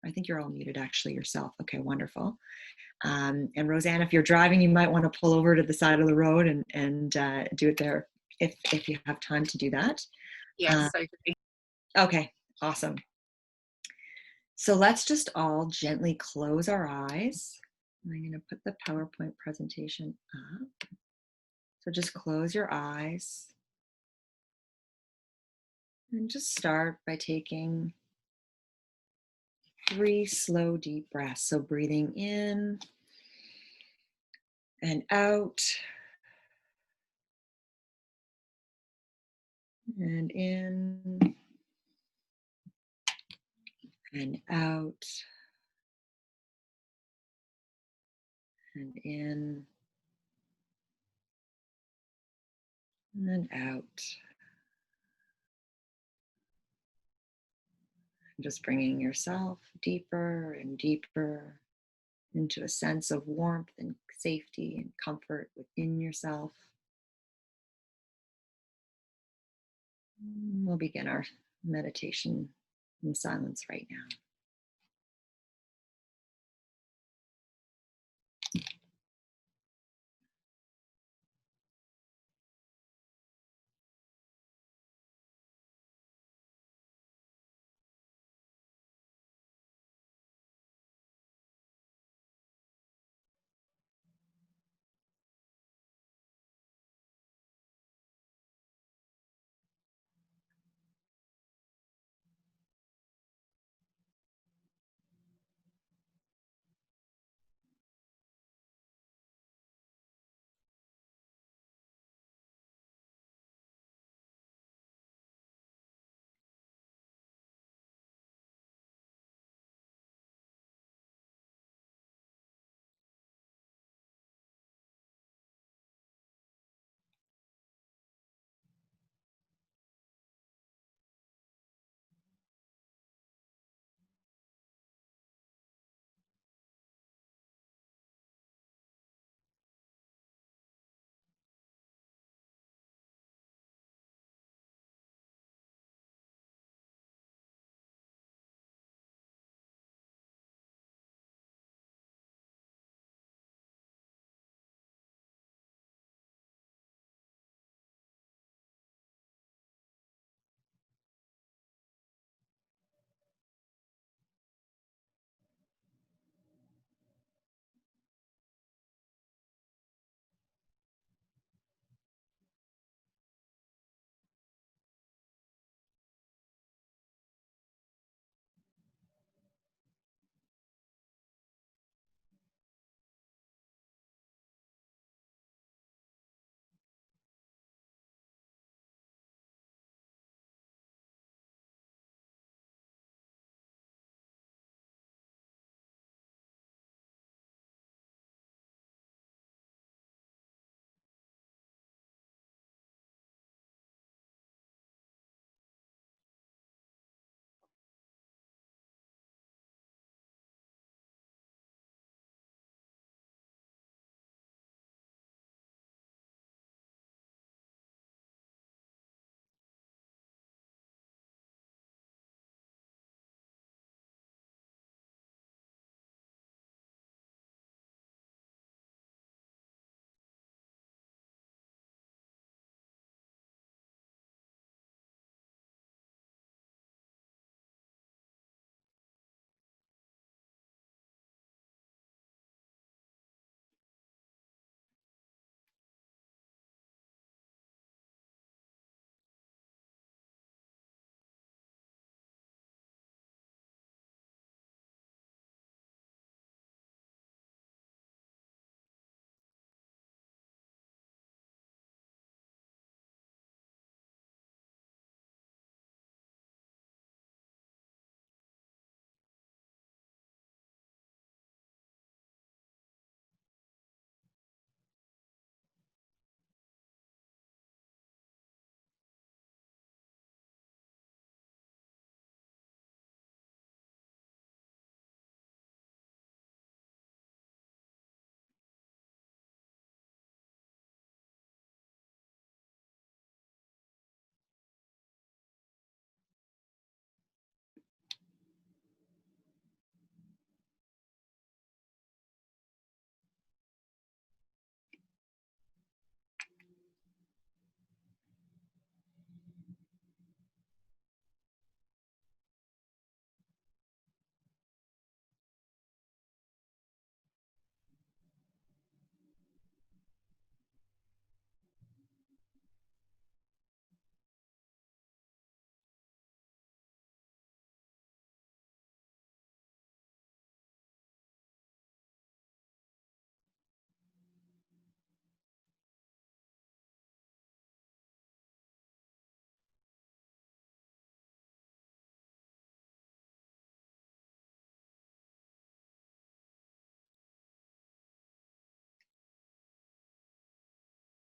[SPEAKER 2] I think you're all muted actually yourself. Okay, wonderful. And Roseanne, if you're driving, you might want to pull over to the side of the road and do it there if you have time to do that.
[SPEAKER 11] Yes, I agree.
[SPEAKER 2] Okay, awesome. So let's just all gently close our eyes. I'm going to put the PowerPoint presentation up. So just close your eyes and just start by taking 3 slow, deep breaths. So breathing in and out, and in and out, and in and out. Just bringing yourself deeper and deeper into a sense of warmth and safety and comfort within yourself. We'll begin our meditation in silence right now.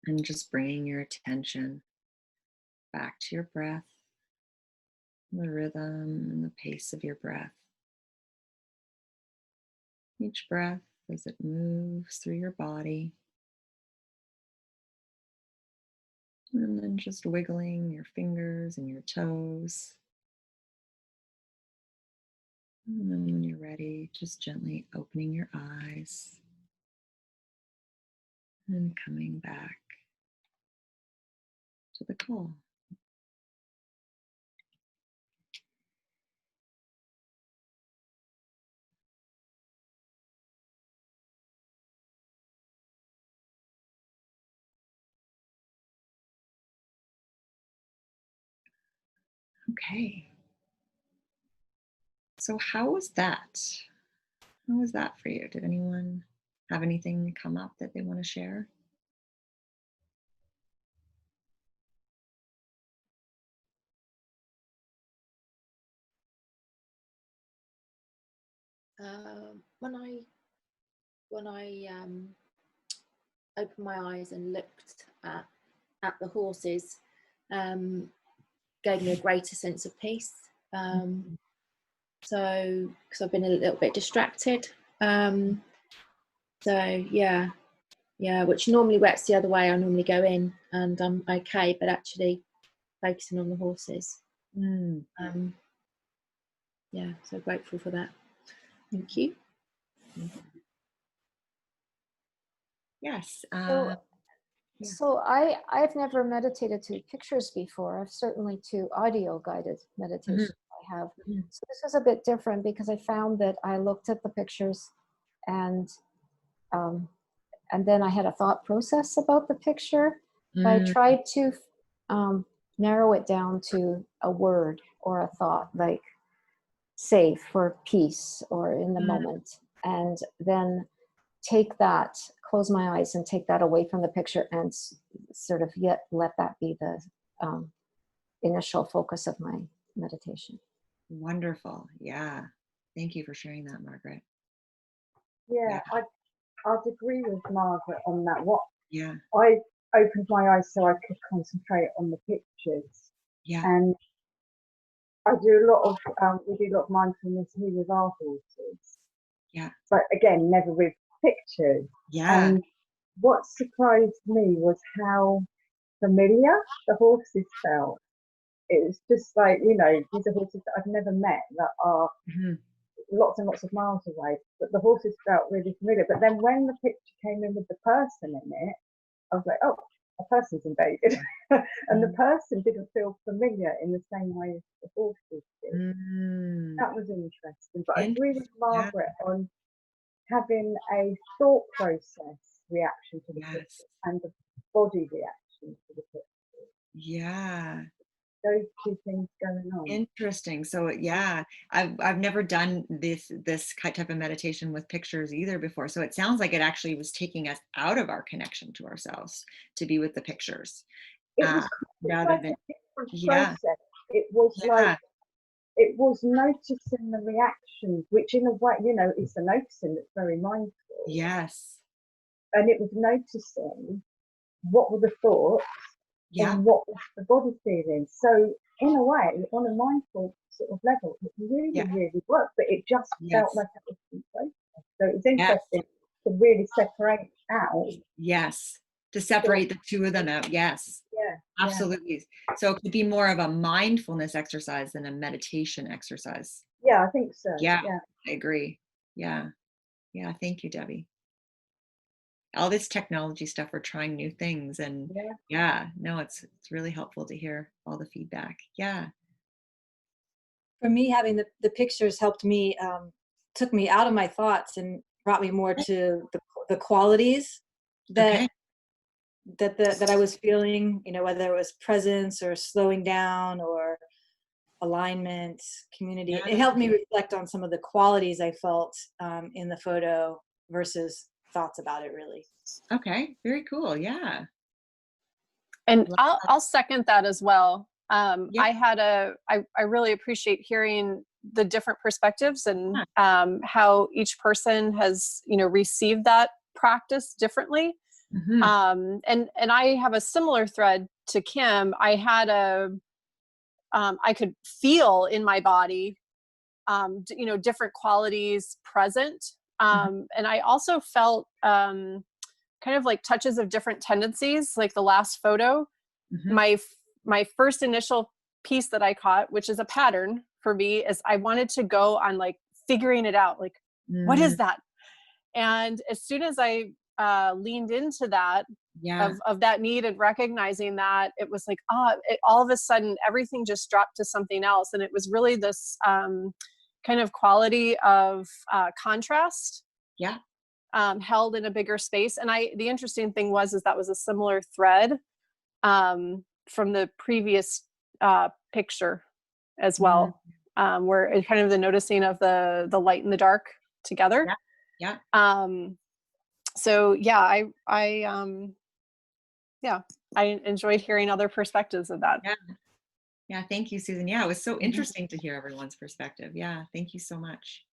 [SPEAKER 2] And just bringing your attention back to your breath, the rhythm and the pace of your breath. Each breath as it moves through your body. And then just wiggling your fingers and your toes. And then when you're ready, just gently opening your eyes and coming back to the call. Okay. So how was that? How was that for you? Did anyone have anything come up that they want to share?
[SPEAKER 4] When I opened my eyes and looked at the horses, gave me a greater sense of peace. So, because I've been a little bit distracted. So yeah, which normally works the other way. I normally go in and I'm okay, but actually focusing on the horses. Yeah, so grateful for that. Thank you.
[SPEAKER 2] Yes.
[SPEAKER 12] So I've never meditated to pictures before. I've certainly to audio guided meditation I have. So this was a bit different because I found that I looked at the pictures and then I had a thought process about the picture. But I tried to narrow it down to a word or a thought, like safe or peace or in the moment, and then take that, close my eyes and take that away from the picture and sort of let that be the initial focus of my meditation.
[SPEAKER 2] Wonderful. Yeah. Thank you for sharing that, Margaret.
[SPEAKER 5] Yeah, I'd agree with Margaret on that.
[SPEAKER 2] Yeah.
[SPEAKER 5] I opened my eyes so I could concentrate on the pictures.
[SPEAKER 2] Yeah.
[SPEAKER 5] And I do a lot of we do a lot of mindfulness here with our horses.
[SPEAKER 2] Yeah.
[SPEAKER 5] But again, never with pictures.
[SPEAKER 2] Yeah.
[SPEAKER 5] And what surprised me was how familiar the horses felt. It was just like, these are horses that I've never met that are lots and lots of miles away, but the horses felt really familiar. But then when the picture came in with the person in it, I was like, oh, a person's invaded. And the person didn't feel familiar in the same way as the horses did. That was interesting. But I agree with Margaret on having a thought process reaction to the picture and the body reaction to the picture.
[SPEAKER 2] Yeah.
[SPEAKER 5] Those two things going on.
[SPEAKER 2] Interesting. So yeah, I've never done this type of meditation with pictures either before. So it sounds like it actually was taking us out of our connection to ourselves to be with the pictures.
[SPEAKER 5] It was
[SPEAKER 2] rather than
[SPEAKER 5] a different process. It was like it was noticing the reactions, which in a way, it's the noticing that's very mindful.
[SPEAKER 2] Yes.
[SPEAKER 5] And it was noticing what were the thoughts and what was the body feeling. So in a way, on a mindful sort of level, it really, really worked, but it just felt like it was process. So it was interesting to really separate out.
[SPEAKER 2] Yes. To separate the two of them out. Yes.
[SPEAKER 5] Yeah.
[SPEAKER 2] Absolutely. So it could be more of a mindfulness exercise than a meditation exercise.
[SPEAKER 5] Yeah, I think so.
[SPEAKER 2] Yeah. I agree. Yeah. Yeah. Thank you, Debbie. All this technology stuff, we're trying new things, and it's really helpful to hear all the feedback. Yeah.
[SPEAKER 10] For me, having the pictures helped me, took me out of my thoughts and brought me more to the qualities that I was feeling, whether it was presence or slowing down or alignment, community. It helped me reflect on some of the qualities I felt in the photo versus thoughts about it, really.
[SPEAKER 2] Okay, very cool. Yeah.
[SPEAKER 7] And I'll second that as well. I really appreciate hearing the different perspectives and how each person has, received that practice differently. And I have a similar thread to Kim. I had I could feel in my body, different qualities present
[SPEAKER 13] And I also felt kind of like touches of different tendencies, like the last photo. My first initial piece that I caught, which is a pattern for me, is I wanted to go on like figuring it out, like what is that? And as soon as I leaned into that, of that need and recognizing that, it was like, all of a sudden everything just dropped to something else. And it was really this kind of quality of contrast held in a bigger space. And the interesting thing was that was a similar thread from the previous picture as well, where it kind of the noticing of the light and the dark together. So yeah, I enjoyed hearing other perspectives of that.
[SPEAKER 2] Yeah, thank you, Susan. Yeah, it was so interesting to hear everyone's perspective. Yeah, thank you so much.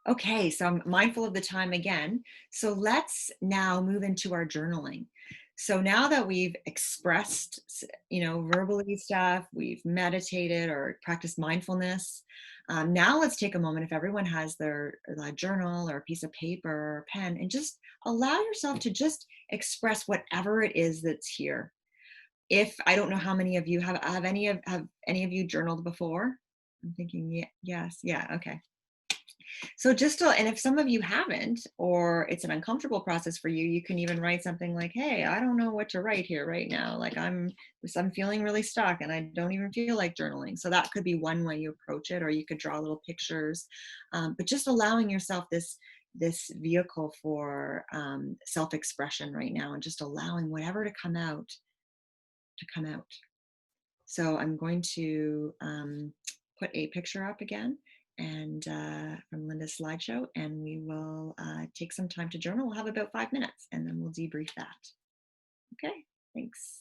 [SPEAKER 2] Okay, so I'm mindful of the time again. So let's now move into our journaling. So now that we've expressed, verbally stuff, we've meditated or practiced mindfulness. Now let's take a moment, if everyone has their journal or a piece of paper or a pen, and just allow yourself to just express whatever it is that's here. If I don't know how many of you have any of you journaled before? I'm thinking yes, okay. So and if some of you haven't, or it's an uncomfortable process for you, you can even write something like, hey, I don't know what to write here right now. Like I'm feeling really stuck and I don't even feel like journaling. So that could be one way you approach it, or you could draw little pictures, but just allowing yourself this vehicle for self-expression right now, and just allowing whatever to come out. So I'm going to put a picture up again, and from Linda's slideshow, and we will take some time to journal. We'll have about 5 minutes, and then we'll debrief that. Okay, thanks.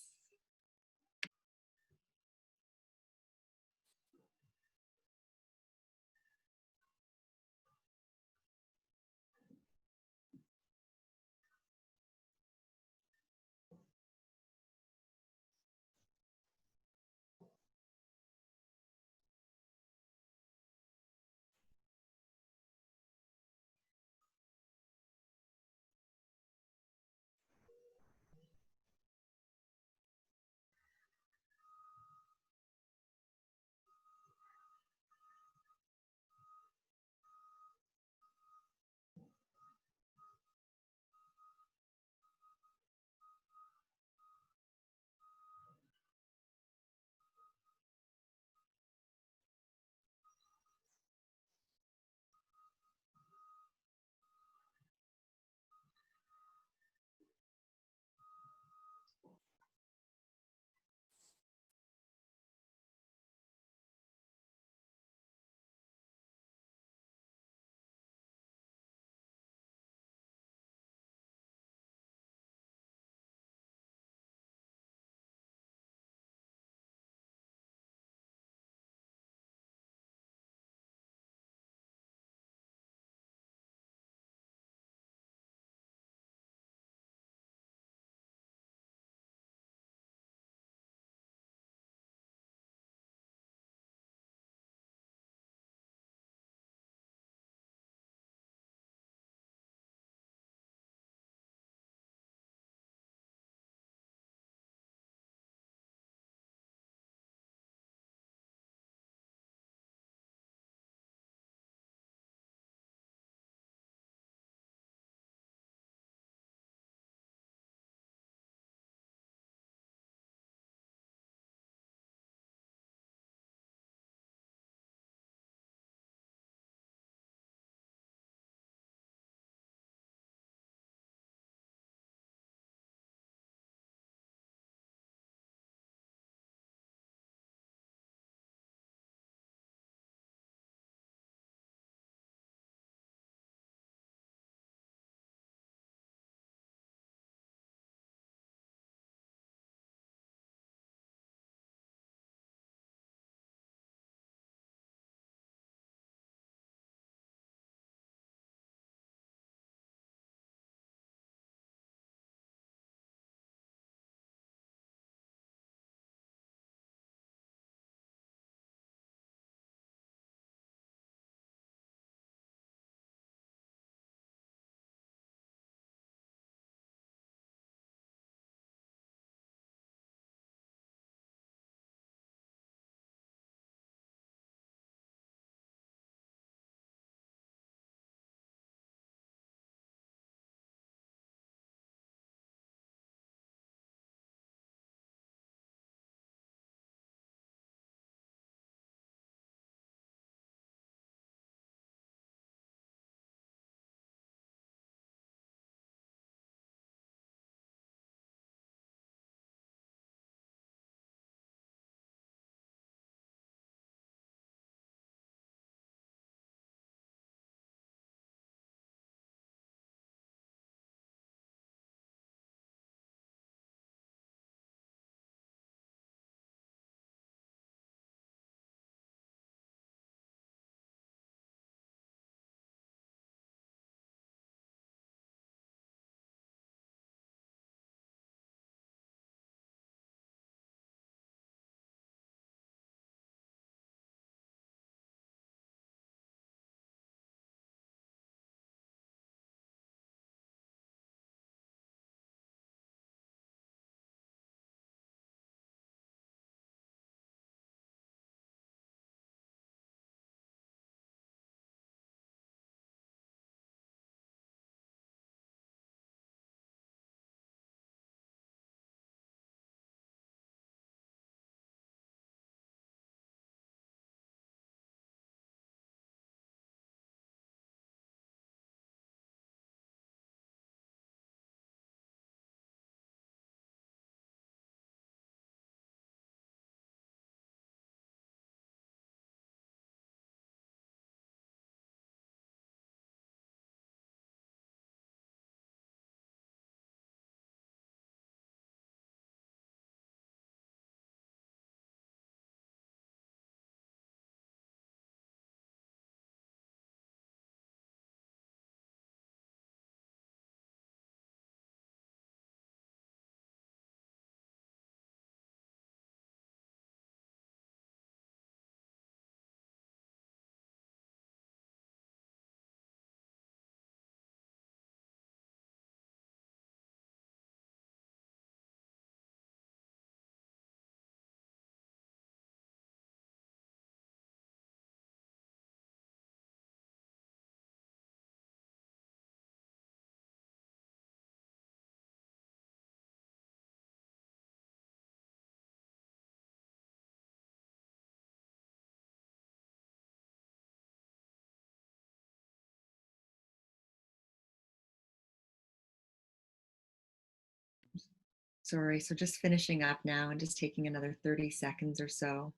[SPEAKER 2] Sorry, so just finishing up now and just taking another 30 seconds or so.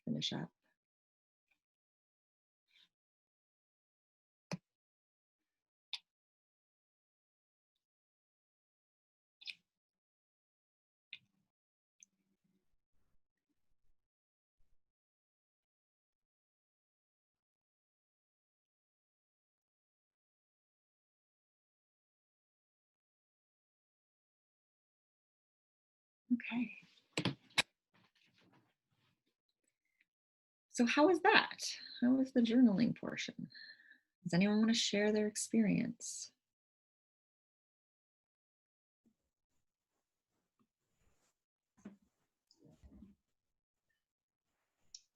[SPEAKER 2] Finish up. Okay. So how was that? How was the journaling portion? Does anyone want to share their experience?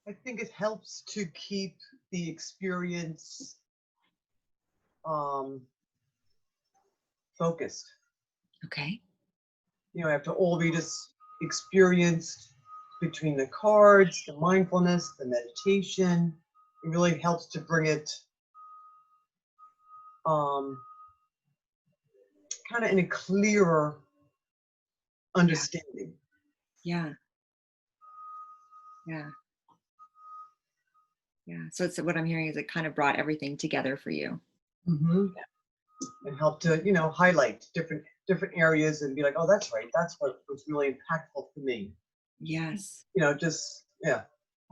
[SPEAKER 3] I think it helps to keep the experience focused.
[SPEAKER 2] Okay.
[SPEAKER 3] You know, after all we just experienced between the cards, the mindfulness, the meditation, it really helps to bring it kind of in a clearer understanding.
[SPEAKER 2] Yeah. Yeah. Yeah. So it's what I'm hearing is it kind of brought everything together for you.
[SPEAKER 3] Mm-hmm. And help to, you know, highlight different areas and be like, oh, that's right. That's what was really impactful for me.
[SPEAKER 2] Yes.
[SPEAKER 3] You know, just, yeah,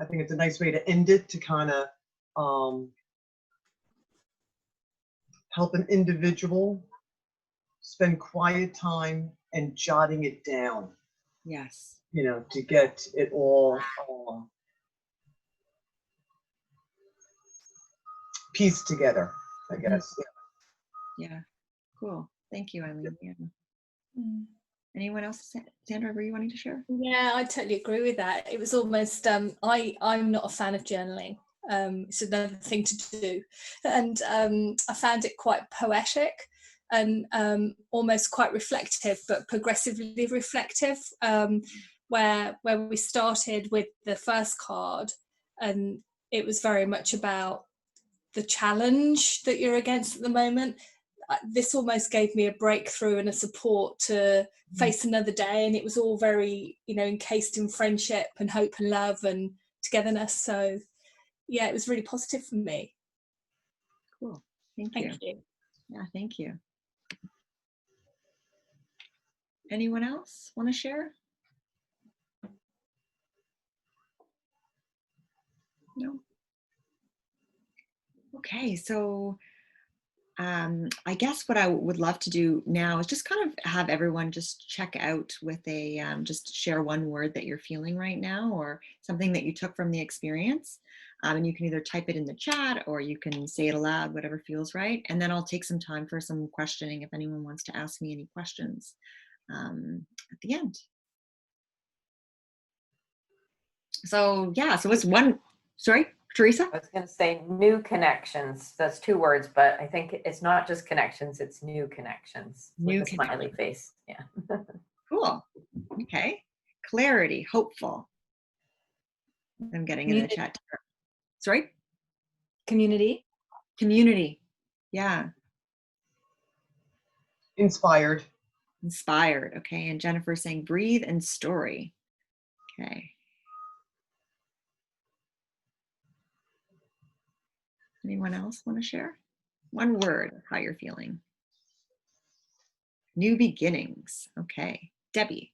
[SPEAKER 3] I think it's a nice way to end it, to kind of help an individual spend quiet time and jotting it down.
[SPEAKER 2] Yes.
[SPEAKER 3] You know, to get it all pieced together, I guess.
[SPEAKER 2] Yeah. Cool. Thank you, Eileen. Yeah. Anyone else? Sandra, were you wanting to share?
[SPEAKER 8] Yeah, I totally agree with that. It was almost, I'm not a fan of journaling. It's another thing to do. And I found it quite poetic and almost quite reflective, but progressively reflective, where we started with the first card, and it was very much about the challenge that you're against at the moment. This almost gave me a breakthrough and a support to face another day, and it was all very, you know, encased in friendship and hope and love and togetherness. So yeah, it was really positive for me.
[SPEAKER 2] Cool. Thank you. Yeah, thank you. Anyone else want to share? No. Okay, so I guess what I would love to do now is just kind of have everyone just check out with a, just share one word that you're feeling right now or something that you took from the experience. And you can either type it in the chat or you can say it aloud, whatever feels right. And then I'll take some time for some questioning if anyone wants to ask me any questions at the end. So yeah, so it's one, sorry, Teresa?
[SPEAKER 6] I was going to say new connections. That's 2 words, but I think it's not just connections, it's new connections. New with a smiley face. Yeah.
[SPEAKER 2] Cool. Okay. Clarity, hopeful. I'm getting in the chat. Sorry?
[SPEAKER 10] Community.
[SPEAKER 2] Community. Yeah.
[SPEAKER 3] Inspired.
[SPEAKER 2] Inspired. Okay. And Jennifer's saying breathe and story. Okay. Anyone else want to share? One word of how you're feeling. New beginnings. Okay. Debbie.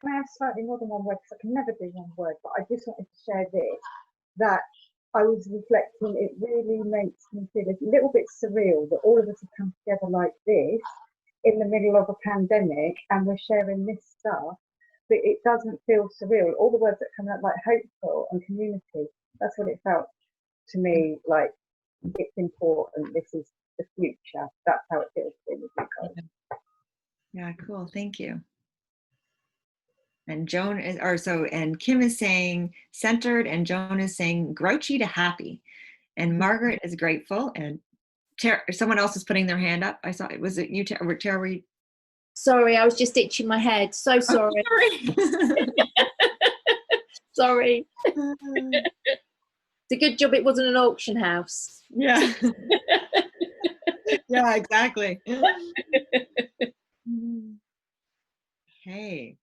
[SPEAKER 5] I have slightly more than one word because I can never do one word, but I just wanted to share this, that I was reflecting, it really makes me feel a little bit surreal that all of us have come together like this in the middle of a pandemic and we're sharing this stuff, but it doesn't feel surreal. All the words that come out, like hopeful and community, that's what it felt to me, like it's important, this is the future. That's how it feels to me.
[SPEAKER 2] Yeah, cool. Thank you. And Joan is, or so, and Kim is saying centered, and Joan is saying grouchy to happy. And Margaret is grateful, and someone else is putting their hand up. I saw it. Was it you, Tara? Were you?
[SPEAKER 4] Sorry, I was just itching my head. So sorry.
[SPEAKER 2] Oh,
[SPEAKER 4] sorry. It's a good job it wasn't an auction house.
[SPEAKER 2] Yeah. Yeah, exactly. Okay.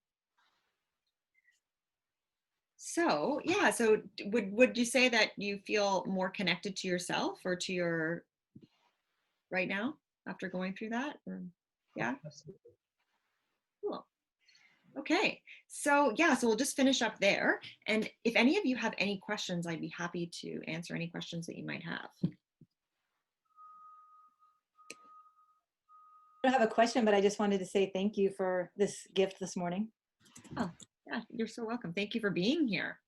[SPEAKER 2] So yeah, so would you say that you feel more connected to yourself or to your right now after going through that? Or, yeah. Cool. Okay. So yeah, so we'll just finish up there. And if any of you have any questions, I'd be happy to answer any questions that you might have.
[SPEAKER 10] I don't have a question, but I just wanted to say thank you for this gift this morning.
[SPEAKER 2] Oh, yeah, you're so welcome. Thank you for being here.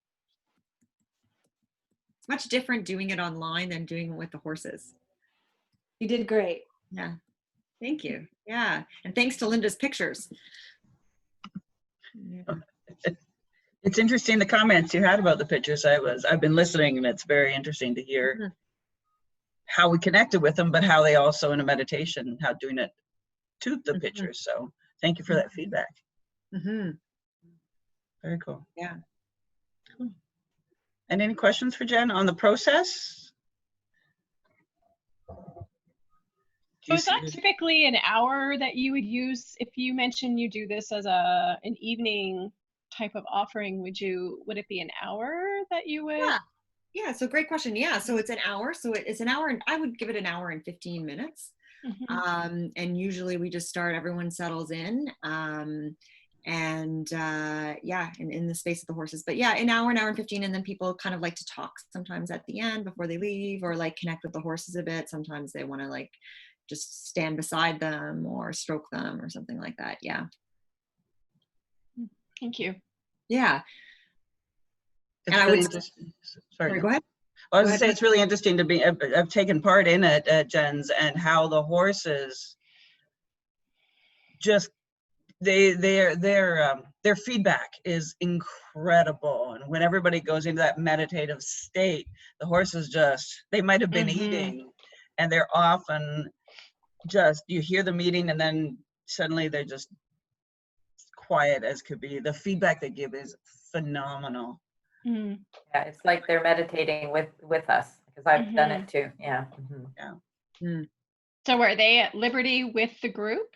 [SPEAKER 2] It's much different doing it online than doing it with the horses.
[SPEAKER 10] You did great.
[SPEAKER 2] Yeah. Thank you. Yeah. And thanks to Linda's pictures. Yeah.
[SPEAKER 1] It's interesting the comments you had about the pictures. I've been listening, and it's very interesting to hear how we connected with them, but how they also in a meditation, how doing it to the pictures. So thank you for that feedback. Very cool.
[SPEAKER 2] Yeah.
[SPEAKER 1] Cool. And any questions for Jenn on the process?
[SPEAKER 9] So is that typically an hour that you would use if you mentioned you do this as an evening type of offering? Would it be an hour that you would?
[SPEAKER 2] Yeah, so great question. Yeah, so it's an hour. So it's an hour, and I would give it an hour and 15 minutes. And usually we just start, everyone settles in. Yeah, in the space of the horses. But yeah, an hour and 15, and then people kind of like to talk sometimes at the end before they leave, or like connect with the horses a bit. Sometimes they want to like just stand beside them or stroke them or something like that. Yeah.
[SPEAKER 9] Thank you.
[SPEAKER 2] Yeah.
[SPEAKER 1] It's
[SPEAKER 2] and
[SPEAKER 1] really
[SPEAKER 2] I would
[SPEAKER 1] interesting. Sorry,
[SPEAKER 2] go ahead.
[SPEAKER 1] I was going to say it's really interesting to be. I've taken part in it at Jenn's, and how the horses just their feedback is incredible. And when everybody goes into that meditative state, the horses they might have been eating, and they're often just, you hear the meeting, and then suddenly they're just quiet as could be. The feedback they give is phenomenal.
[SPEAKER 6] Yeah, it's like they're meditating with us, because I've done it too. Yeah.
[SPEAKER 9] So are they at liberty with the group?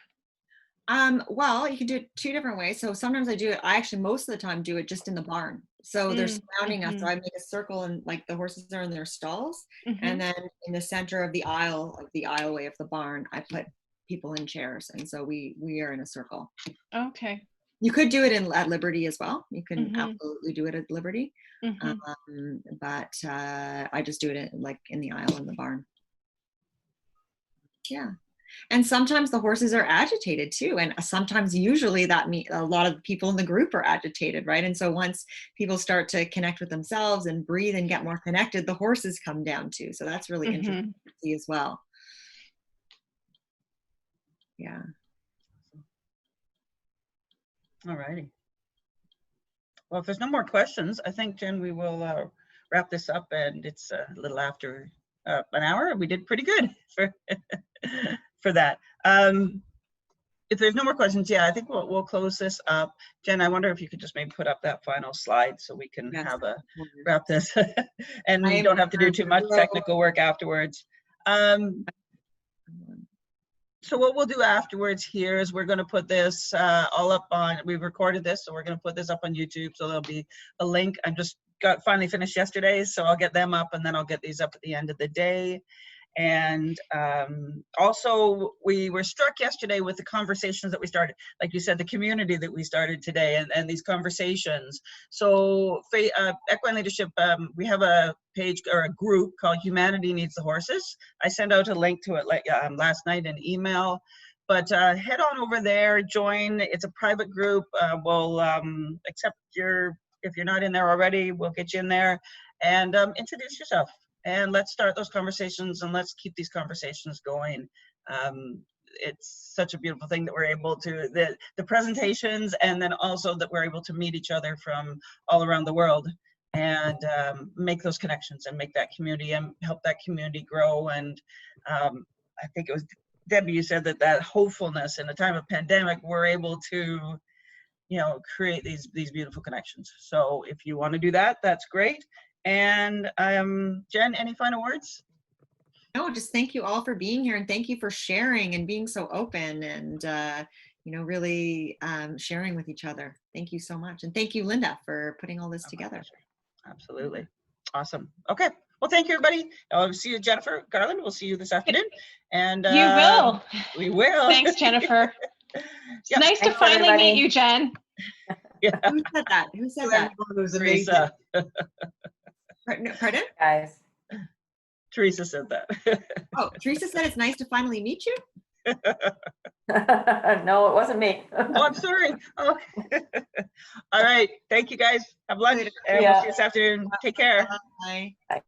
[SPEAKER 2] Well, you can do it two different ways. So sometimes I actually most of the time do it just in the barn. So they're surrounding us. So I make a circle, and like the horses are in their stalls. And then in the center of the aisleway of the barn, I put people in chairs. And so we are in a circle.
[SPEAKER 9] Okay.
[SPEAKER 2] You could do it at Liberty as well. You can absolutely do it at Liberty. But I just do it like in the aisle in the barn. Yeah. And sometimes the horses are agitated too. And sometimes usually that means a lot of people in the group are agitated, right? And so once people start to connect with themselves and breathe and get more connected, the horses come down too. So that's really interesting to see as well. Yeah.
[SPEAKER 1] All righty. Well, if there's no more questions, I think, Jenn, we will wrap this up, and it's a little after an hour. We did pretty good for that. If there's no more questions, yeah, I think we'll close this up. Jenn, I wonder if you could just maybe put up that final slide so we can have wrap this, and you don't have to do too much technical work afterwards. So what we'll do afterwards here is we're going to put this all up on, we've recorded this, so we're going to put this up on YouTube. So there'll be a link. I just finally finished yesterday, so I'll get them up, and then I'll get these up at the end of the day. And also we were struck yesterday with the conversations that we started, like you said, the community that we started today, and these conversations. So Equine Leadership, we have a page or a group called Humanity Needs the Horses. I sent out a link to it last night in email, but head on over there, join. It's a private group. We'll accept if you're not in there already, we'll get you in there, and introduce yourself. And let's start those conversations, and let's keep these conversations going. It's such a beautiful thing that we're able to, the presentations, and then also that we're able to meet each other from all around the world, and make those connections and make that community and help that community grow. And I think it was Debbie, you said that hopefulness in a time of pandemic, we're able to, create these beautiful connections. So if you want to do that, that's great. And Jenn, any final words?
[SPEAKER 2] No, just thank you all for being here, and thank you for sharing and being so open. And you know, really sharing with each other. Thank you so much. And thank you, Linda, for putting all this together.
[SPEAKER 1] Absolutely. Awesome. Okay. Well, thank you, everybody. I'll see you, Jennifer Garland. We'll see you this afternoon. And
[SPEAKER 9] You will.
[SPEAKER 1] We will.
[SPEAKER 9] Thanks, Jennifer. It's nice to
[SPEAKER 6] Thanks,
[SPEAKER 9] finally
[SPEAKER 6] everybody.
[SPEAKER 9] meet you, Jen.
[SPEAKER 1] Yeah.
[SPEAKER 2] Who said that? Who said that?
[SPEAKER 3] It was amazing.
[SPEAKER 1] Teresa.
[SPEAKER 2] Pardon?
[SPEAKER 6] Guys.
[SPEAKER 1] Teresa said that.
[SPEAKER 2] Oh, Teresa said it's nice to finally meet you.
[SPEAKER 6] No, it wasn't me.
[SPEAKER 1] Oh, I'm sorry. Oh. All right. Thank you, guys. Have lunch. And we'll
[SPEAKER 6] Yeah.
[SPEAKER 1] see you this afternoon. Take care.
[SPEAKER 2] Bye.
[SPEAKER 6] Bye.